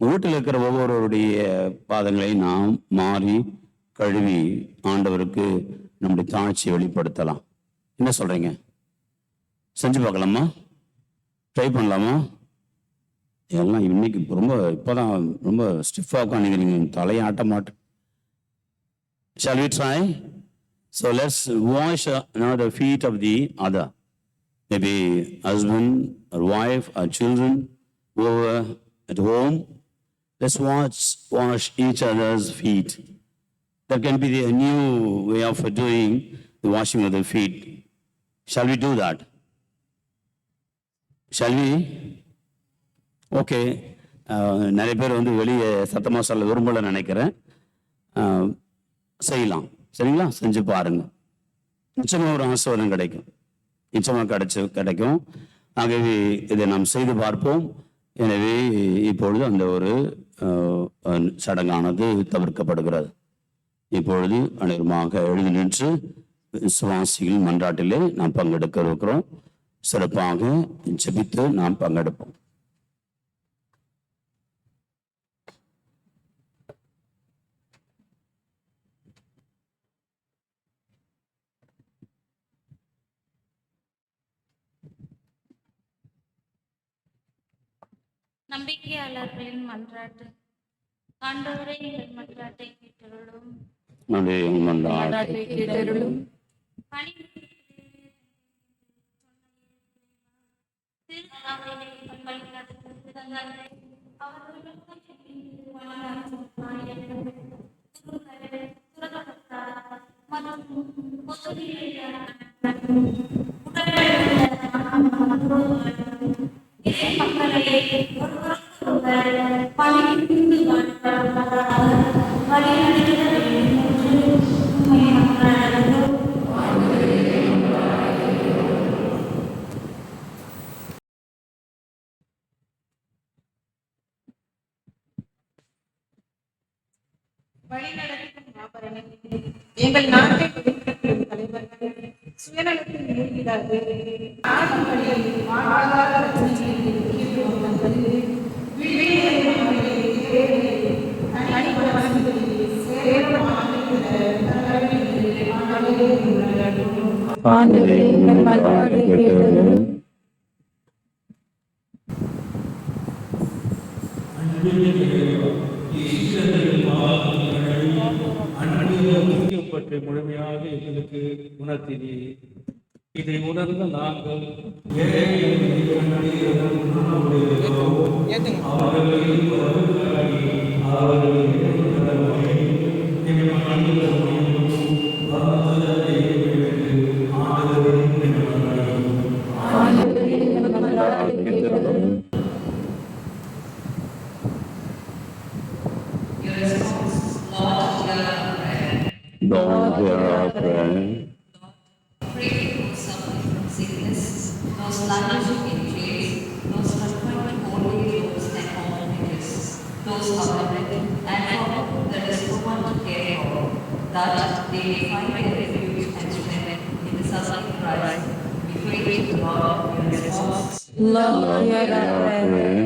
வீட்டில் இருக்கிற ஒவ்வொருவருடைய பாதங்களை நாம் மாறி கழுவி ஆண்டவருக்கு நம்முடைய தாழ்ச்சியை வெளிப்படுத்தலாம். என்ன சொல்கிறீங்க? செஞ்சு பார்க்கலாமா? ட்ரை பண்ணலாமா? எல்லாம் இன்னைக்கு இப்போதான் ரொம்ப ஸ்டிஃபாக உட்காந்துக்கிறீங்க, தலையை ஆட்ட மாட்டேன். Shall we try? So let's wash the feet of the other. Maybe husband or wife or children over at home. Let's wash each other's feet. That can be the new way of doing the washing of the feet. Shall we do that? Shall we? Okay. நிறைய பேர் வந்து வெளியே சத்தமாக சொல்ல விரும்பல நினைக்கிறேன். செய்யலாம். சரிங்களா? செஞ்சு பாருங்க, நிச்சயமாக ஒரு ஆசீர்வாதம் கிடைக்கும். நிச்சயமாக கிடைக்கும். ஆகவே இதை நாம் செய்து பார்ப்போம். எனவே இப்பொழுது அந்த ஒரு சடங்கானது தவிர்க்கப்படுகிறது. இப்பொழுது அனைவருமாக எழுதி நின்று விசுவாசிகள் மன்றாட்டிலே நாம் பங்கெடுக்க இருக்கிறோம். சிறப்பாக ஜெபித்து நாம் பங்கெடுப்போம். நம்பிக்கையாளர்களின் மன்றாட்டு. ஆண்டவரே, எங்கள் மன்றாட்டை கேட்டருளும். மன்றாட்டை கேட்டருளும். எங்கள் நாட்டை தலைவர்கள் சுயநலத்தில் மூழ்கிறார்கள். பற்றி முழுமையாக எங்களுக்கு உணர்த்தினீர். இதை உணர்ந்த நாங்கள் Lord, hear our prayer. Pray for suffering from sickness, those languishing in jails, those suffering with old age, and orphanages, those abandoned, and for whom there is no one to care for, that they may find their refuge and strength in the suffering Christ. We pray to the Lord in response. Lord, hear our prayer.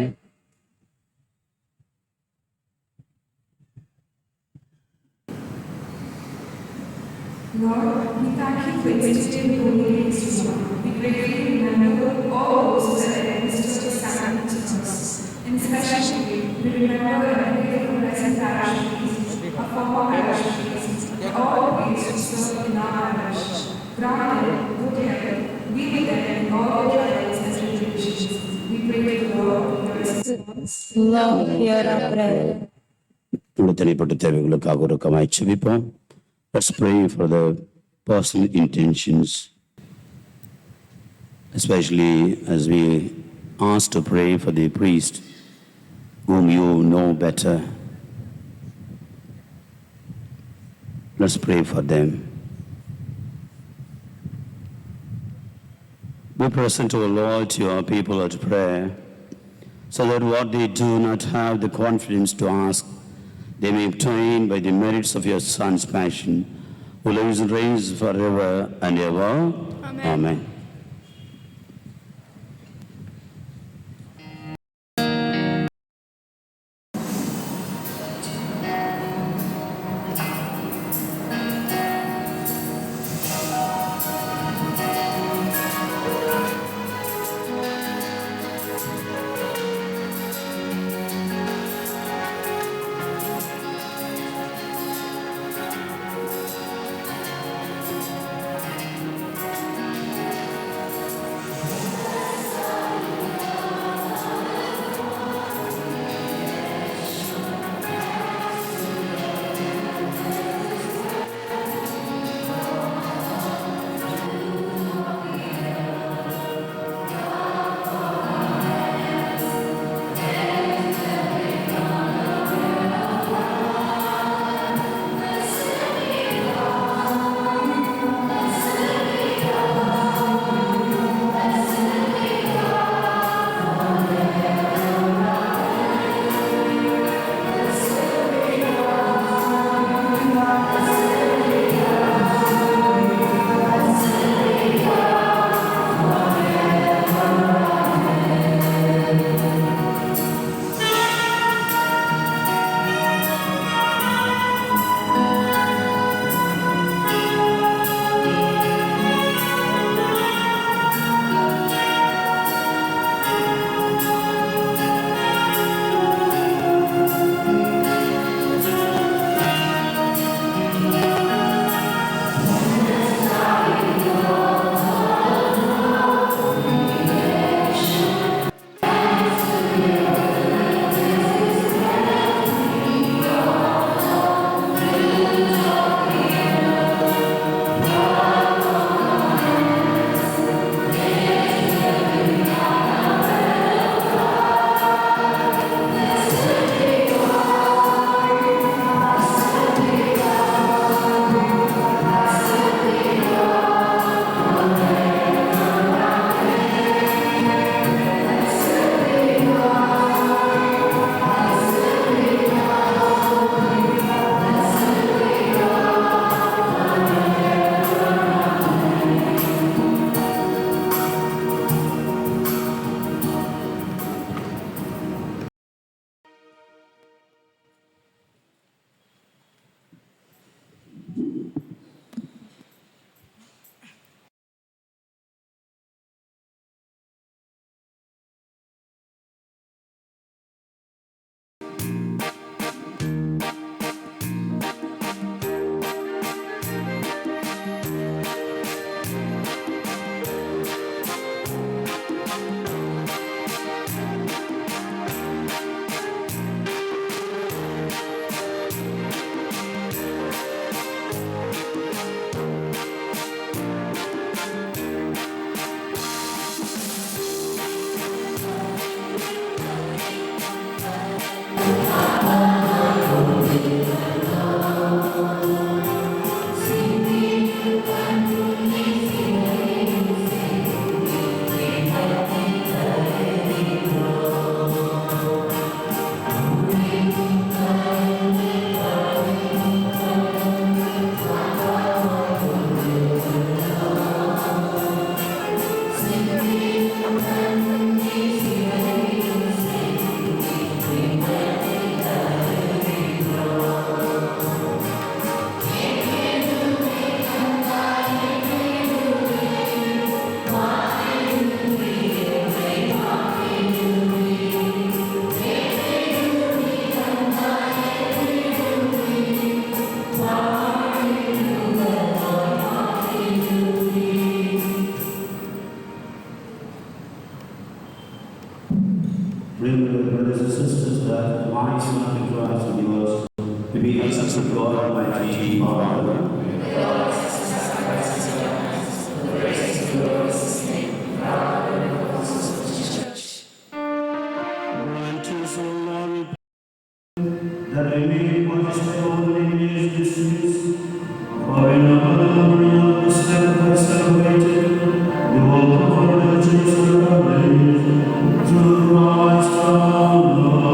Lord, we thank you for instituting holy days tomorrow. We gratefully remember all those who have administered the sacrament to us. And especially, we remember and pray for present parish priests, our former parish priests, and all the priests who serve in our parish. Grant them good health, be with them in all their trials and tribulations. We pray to the Lord in your response. Lord, hear our prayer. தனிப்பட்ட தேவைகளுக்காக ஒரு கமாய் செபிப்போம். Let's pray for the personal intentions, especially as we ask to pray for the priest whom you know better. Let's pray for them. We present, O Lord, to your people at prayer, so that what they do not have the confidence to ask, they may obtain by the merits of your Son's passion, who lives and reigns forever and ever. Amen. Amen. remember, brothers and sisters, that my sacrifice of yours to be acceptable to God Almighty Father. That I may participate all in His mysteries, for in our memory of the sacrifice celebrated, the work of our churches are accomplished through Christ our Lord.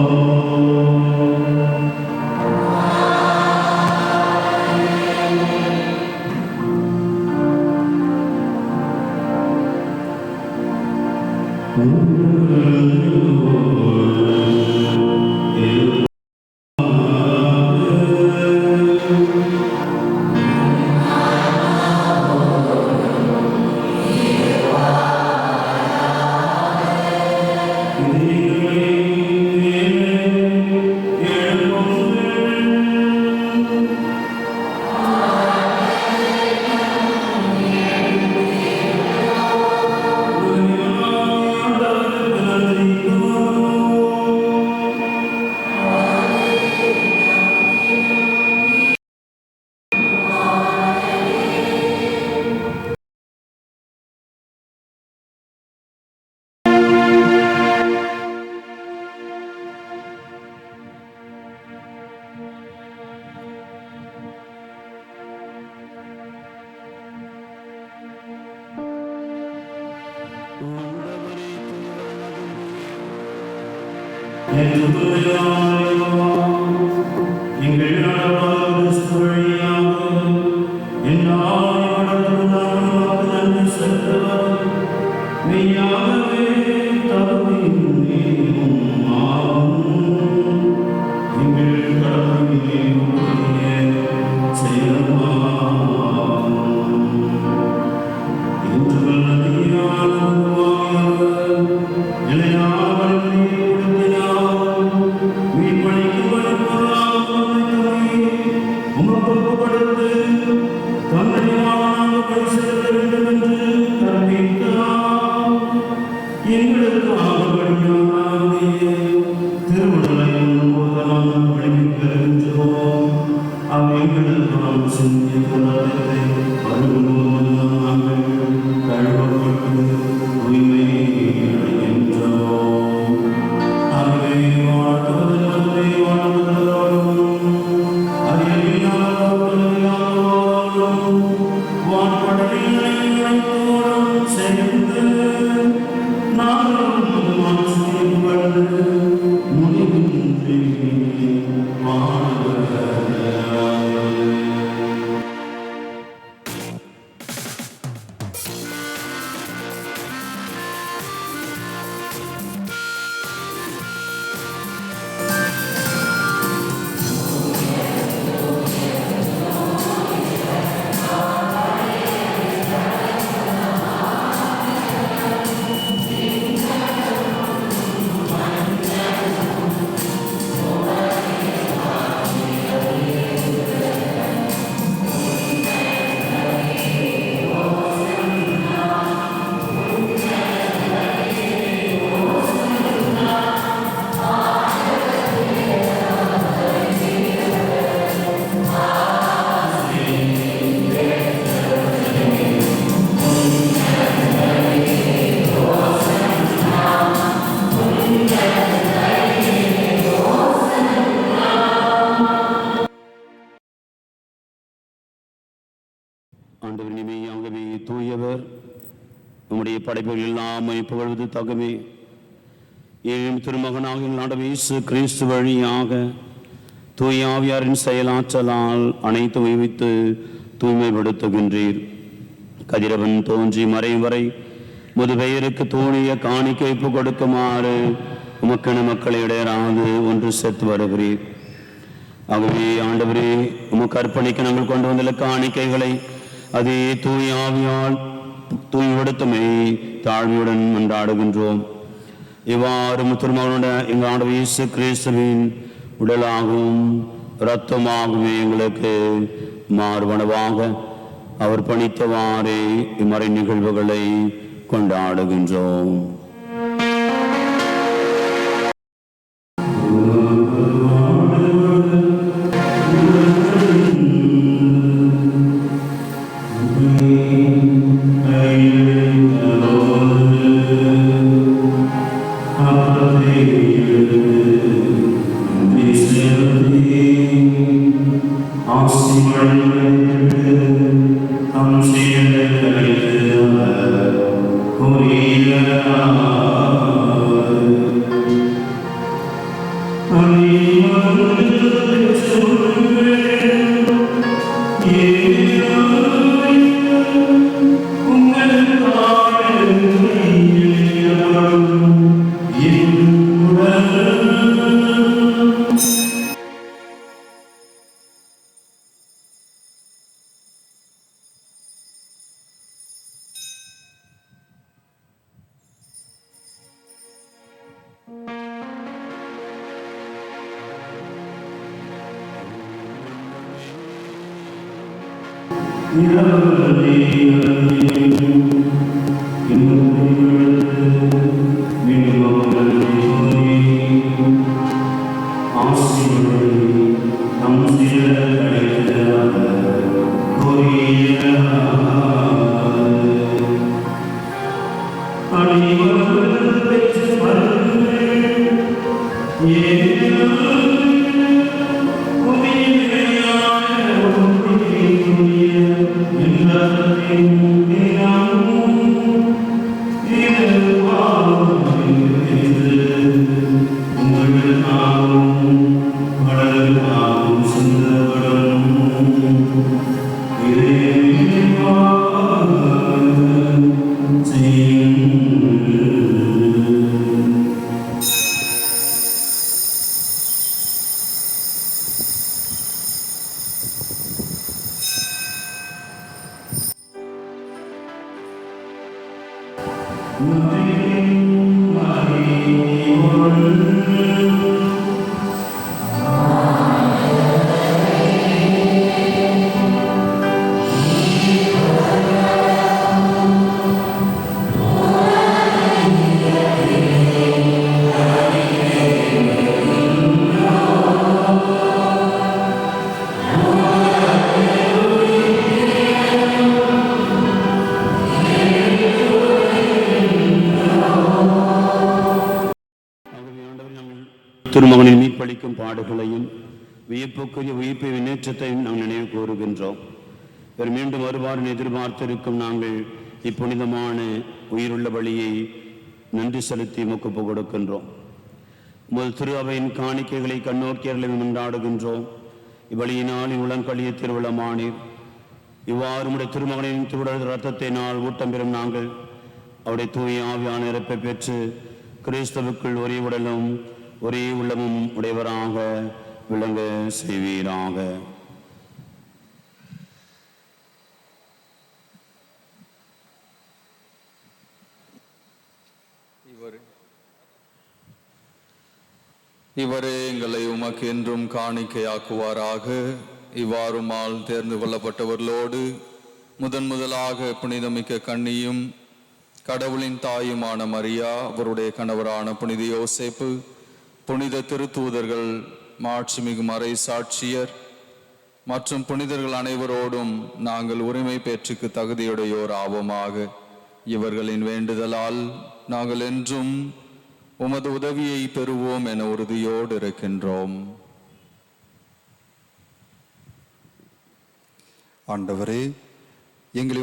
ஆண்டவர் இனிமையாகவே தூயவர், உம்முடைய படைப்புகள் எல்லாம் புகழ்வது தகுமே. ஏன் திருமகனாக எங்கள் ஆண்டவர் இயேசு கிறிஸ்து வழியாக தூய ஆவியாரின் செயலாற்றலால் அனைத்து உய்வித்து தூய்மைப்படுத்துகின்றீர். கதிரவன் தோன்றி மறையும் வரை முதுபெயருக்கு தோணிய காணிக்கை ஒப்பு கொடுக்குமாறு உமக்கென மக்களை இடையராது ஒன்று சேர்த்து வருகிறீர். ஆகவே ஆண்டவரே, உமக்கு அர்ப்பணிக்க நாங்கள் கொண்டு வந்துள்ள காணிக்கைகளை அதே தூய ஆவியால் தூய்மைப்படுத்துமை தாழ்மையுடன் மன்றாடுகின்றோம். இவ்வாறு திருமகனுடைய எங்கள் ஆண்டவர் இயேசு கிறிஸ்துவின் உடலாகவும் இரத்தமாகவே எங்களுக்கு மாறுவனவாக அவர் பணித்தவாறே இம்மறை நிகழ்வுகளை கொண்டாடுகின்றோம். திருமகனின் மீட்பளிக்கும் பாடுகளையும் வியப்புக்குரிய உயிர்ப்பை விண்ணேற்றத்தையும் நாம் நினைவு கூறுகின்றோம். இவர் மீண்டும் வருவார் எதிர்பார்த்திருக்கும் நாங்கள் இப்புனிதமான உயிருள்ள வழியை நன்றி செலுத்தி முக்குப்பு கொடுக்கின்றோம். முதல் திரு அவையின் காணிக்கைகளை கண்ணோக்கியர்களை கொண்டாடுகின்றோம். இவ்வழியினால் இவ்வுளங்கழிய திருவிழமானீர். இவ்வாறு உடைய திருமகனின் திருவுடல் இரத்தத்தினால் ஊட்டம் பெறும் நாங்கள் அவருடைய தூய ஆவியான இறப்பை பெற்று கிறிஸ்தவுக்குள் ஒரே உடலும் ஒரே உள்ளமும் உடையவராக விளங்க செய்வீராக. இவரே எங்களை உமக்கு என்றும் காணிக்கையாக்குவாராக. இவ்வாறுமால் தேர்ந்து கொள்ளப்பட்டவர்களோடு முதலாக புனிதமிக்க கன்னியும் கடவுளின் தாயுமான மரியா, அவருடைய கணவரான புனித யோசேப்பு, புனித திருத்தூதர்கள், மாட்சிமிகு மறை சாட்சியர் மற்றும் புனிதர்கள் அனைவரோடும் நாங்கள் உரிமை பேற்றுக்கு தகுதியுடையோர் ஆவோமாக. இவர்களின் வேண்டுதலால் நாங்கள் என்றும் உமது உதவியை பெறுவோம் என உறுதியோடு இருக்கின்றோம். ஆண்டவரே, எங்களை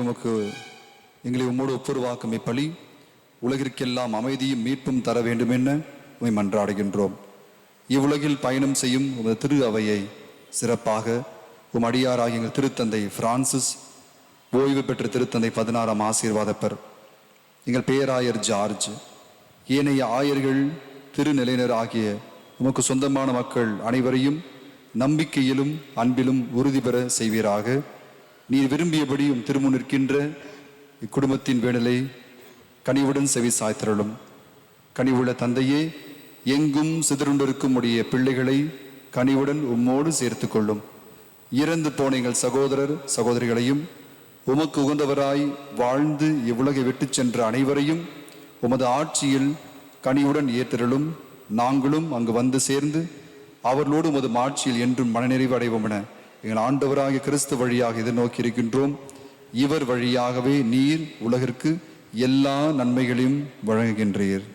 உம்மோடு ஒப்புருவாக்கும் இப்பலி உலகிற்கெல்லாம் அமைதியும் மீட்பும் தர வேண்டும் என உம்மை மன்றாடுகின்றோம். இவ்வுலகில் பயணம் செய்யும் உமது திரு அவையை சிறப்பாக உம் அடியாராகிய எங்கள் திருத்தந்தை பிரான்சிஸ், ஓய்வு பெற்ற திருத்தந்தை 16ஆம் ஆசீர்வாதப்பர், எங்கள் பேராயர் ஜார்ஜ், ஏனைய ஆயர்கள், திருநிலையினர் ஆகிய உமக்கு சொந்தமான மக்கள் அனைவரையும் நம்பிக்கையிலும் அன்பிலும் உறுதி பெற செய்வீராக. நீர் விரும்பியபடி உம் திருமுன் நிற்கின்ற இக்குடும்பத்தின் வேண்டலை கனிவுடன் செவி சாய்த்திரளும். கனிவுள்ள தந்தையே, எங்கும் சிதறுண்டிருக்கும் உடைய பிள்ளைகளை கனிவுடன் உம்மோடு சேர்த்து கொள்ளும். இறந்து போன எங்கள் சகோதரர் சகோதரிகளையும் உமக்கு உகந்தவராய் வாழ்ந்து இவ்வுலகை விட்டு சென்ற அனைவரையும் உமது ஆட்சியில் கனிவுடன் ஏற்றிரளும். நாங்களும் அங்கு வந்து சேர்ந்து அவர்களோடு உமது ஆட்சியில் என்றும் மனநிறைவு அடைவோம் என எங்கள் ஆண்டவராகிய கிறிஸ்து வழியாக எதிர்நோக்கி இருக்கின்றோம். இவர் வழியாகவே நீர் உலகிற்கு எல்லா நன்மைகளையும் வழங்குகின்றீர்.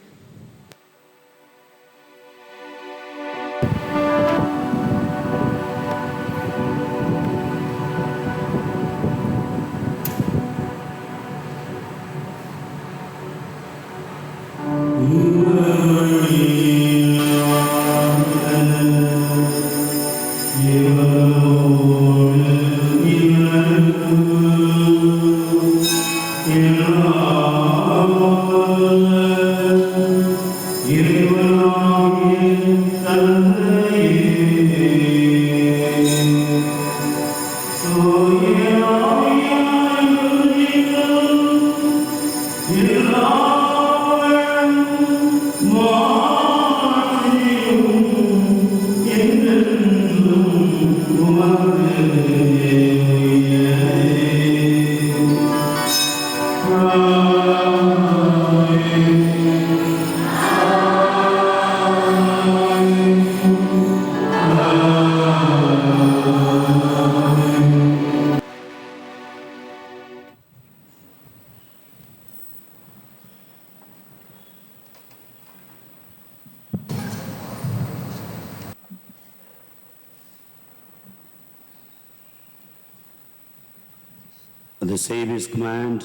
the Savior's command,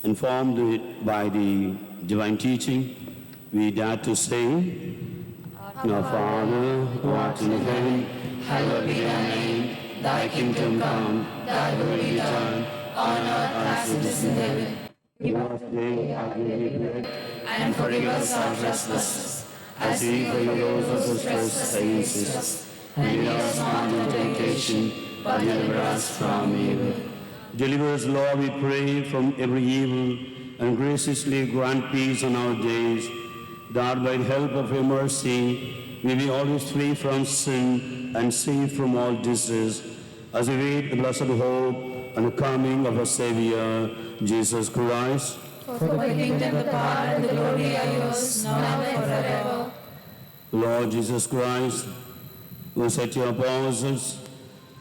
informed by the divine teaching, we dare to say, Our Father, who art in heaven, hallowed be thy name. Thy kingdom come, thy will be done, on earth as it is in heaven. Give us today our daily bread, and forgive us our trespasses, as we forgive those who trespass against us. And lead us not into temptation, but deliver us from evil. Deliver us, Lord, we pray, from every evil, and graciously grant peace on our days, that by the help of your mercy we be always free from sin and safe from all disease, as we wait the blessed hope and the coming of our Savior, Jesus Christ. For the kingdom, the power, and the glory are yours, now and forever. Lord Jesus Christ, who said to your apostles,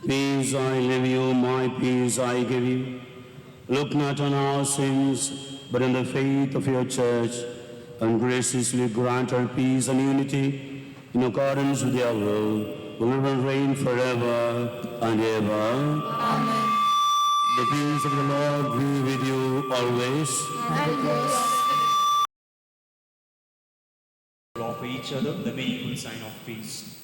Peace I leave you, my peace I give you. Look not on our sins, but on the faith of your church, and graciously grant her peace and unity in accordance with your will, who live and reign forever and ever. Amen. The peace of the Lord be with you always. And yours. Offer each other the meaningful sign of peace.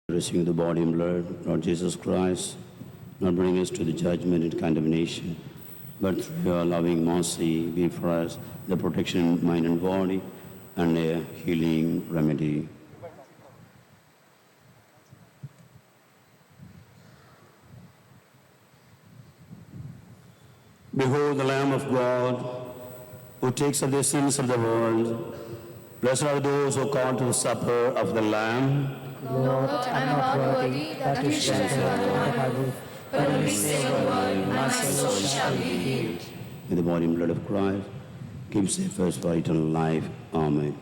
Receiving the body and blood, Lord Jesus Christ, not bring us to the judgment and condemnation, but through your loving mercy be for us the protection of mind and body and a healing remedy. Behold the Lamb of God, who takes away the sins of the world. Blessed are those who come to the supper of the Lamb. Lord, I am not worthy that you should enter under my roof, but only say a word, and my soul shall be healed. May the body and blood of Christ keep safe us for eternal life. Amen.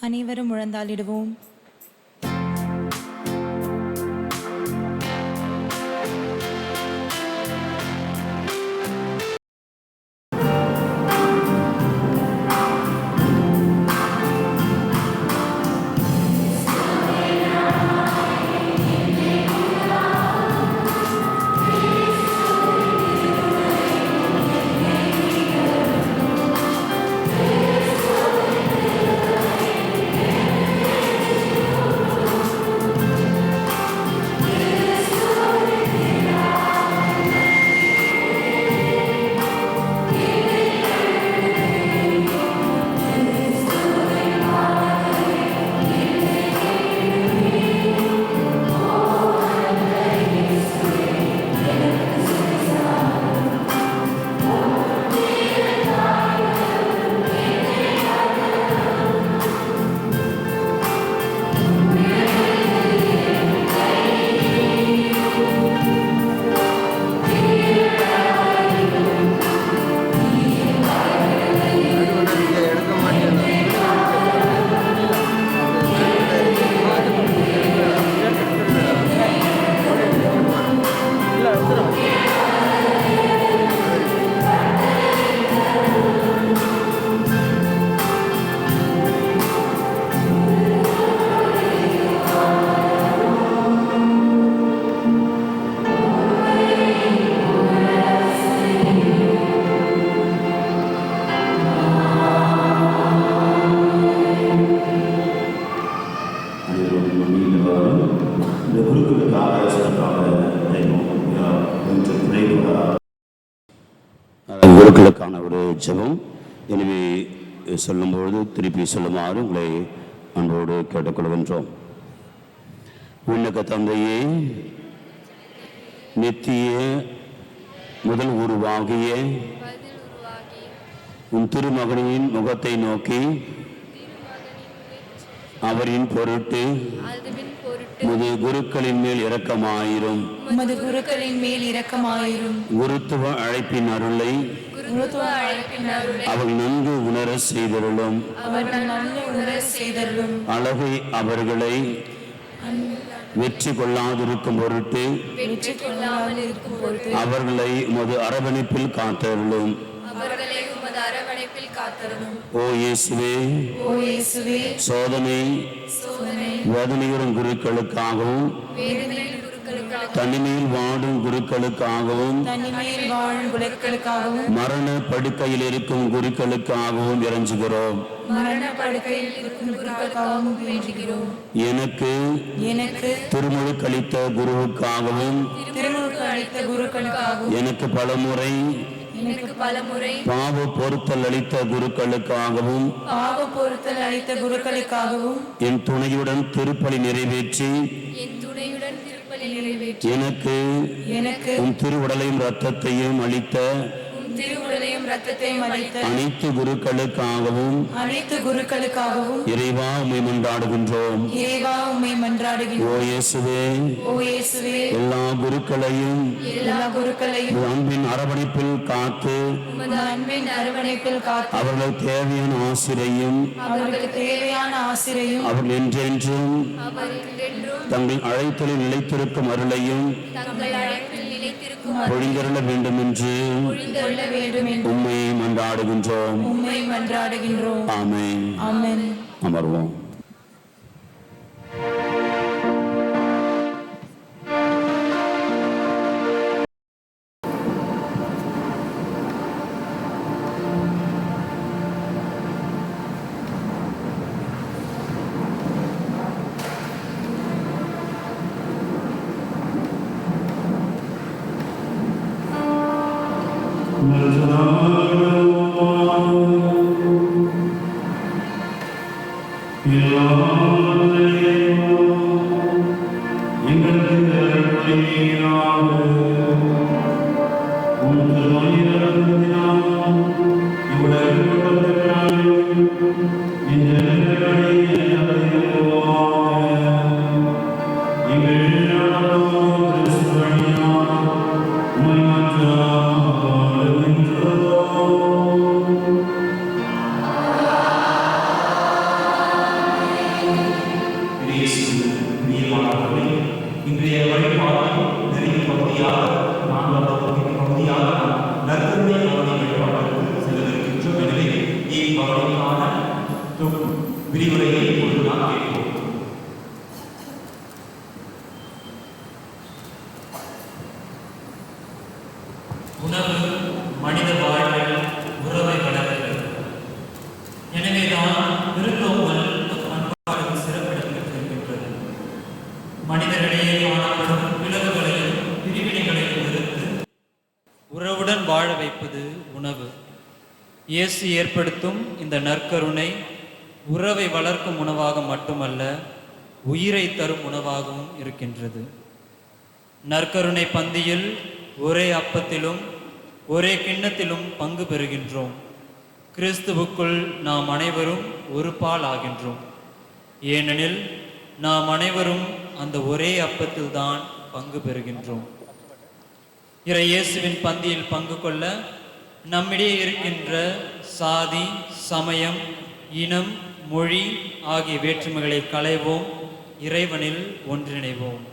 அனைவரும் முழந்தாளிடுவோம். குருக்களுக்கான ஒரு ஜெபம். எனவே சொல்லும்பொழுது திருப்பி சொல்லுமாறு உங்களை அன்போடு கேட்டுக்கொள்கின்றோம். விண்ணக தந்தையே, நித்திய முதல் உருவாகிய உன் திருமகனின் முகத்தை நோக்கி அவரின் பொருட்டு உமது குருக்களின் மேல் இரக்கமாயிரும். உமது குருக்களின் மேல் இரக்கமாயிரும். குருத்துவ அழைப்பின் அருளை அவள் நன்கு உணர செய்தருளும். அழகை அவர்களை வெற்றி கொள்ளாதிருக்கும் பொருட்டு அவர்களை உமது அரவணைப்பில் காத்தருளும். ஓ இயேசுவே, சோதனை வேதனையுறும் குருக்களுக்காகவும் தனிமையில் வாடும் குருக்களுக்காகவும் மரண படுக்கையில் இருக்கும் குருக்களுக்காகவும் இறைஞ்சுகிறோம். எனக்கு திருமுழுக்களித்த குருவுக்காகவும் எனக்கு பலமுறை பாவ பொருத்தல் அளித்த குருக்களுக்காகவும் என் துணையுடன் திருப்பலி நிறைவேற்றி எனக்கு உன் திருவுடலையும் இரத்தத்தையும் அளித்த அனைத்து குருக்களுக்காகவும் இறைவா உம்மை மன்றாடுகின்றோம். ஓ இயேசுவே, எல்லா குருக்களையும் அன்பின் அரவணைப்பில் காத்து அவர்கள் தேவையான ஆசிரையும் அவர்கள் என்றென்றும் தங்கள் அழைத்தலில் நிலைத்திருக்கும் அருளையும் பொழிந்தருள வேண்டும் என்று உம்மை மன்றாடுகின்றோம். ஆமென். அமர்வோம். விரிவுரையை இப்பொழுது நாம் கேட்போம். உணவு மனித வாழ்வில் உறவை வளர்க்கிறது. எனவேதான் விருந்தோம்பல் பண்பாடுகள் சிறப்பிடம் பெற்றிருக்கின்றது. மனிதர்களிடையே காணப்படும் பிளவுகளையும் பிரிவினைகளையும் நிறுத்து உறவுடன் வாழ வைப்பது உணவு. இயேசு ஏற்படுத்தும் இந்த நற்கருணை உறவை வளர்க்கும் உணவாக மட்டுமல்ல, உயிரை தரும் உணவாகவும் இருக்கின்றது. நற்கருணை பந்தியில் ஒரே அப்பத்திலும் ஒரே கிண்ணத்திலும் பங்கு பெறுகின்றோம். கிறிஸ்துவுக்குள் நாம் அனைவரும் ஒரு பால் ஆகின்றோம். ஏனெனில் நாம் அனைவரும் அந்த ஒரே அப்பத்தில்தான் பங்கு பெறுகின்றோம். இறை இயேசுவின் பந்தியில் பங்கு கொள்ள நம்மிடையே இருக்கின்ற சாதி, சமயம், இனம், மொழி ஆகிய வேற்றுமைகளை களைவோம். இறைவனில் ஒன்றிணைவோம்.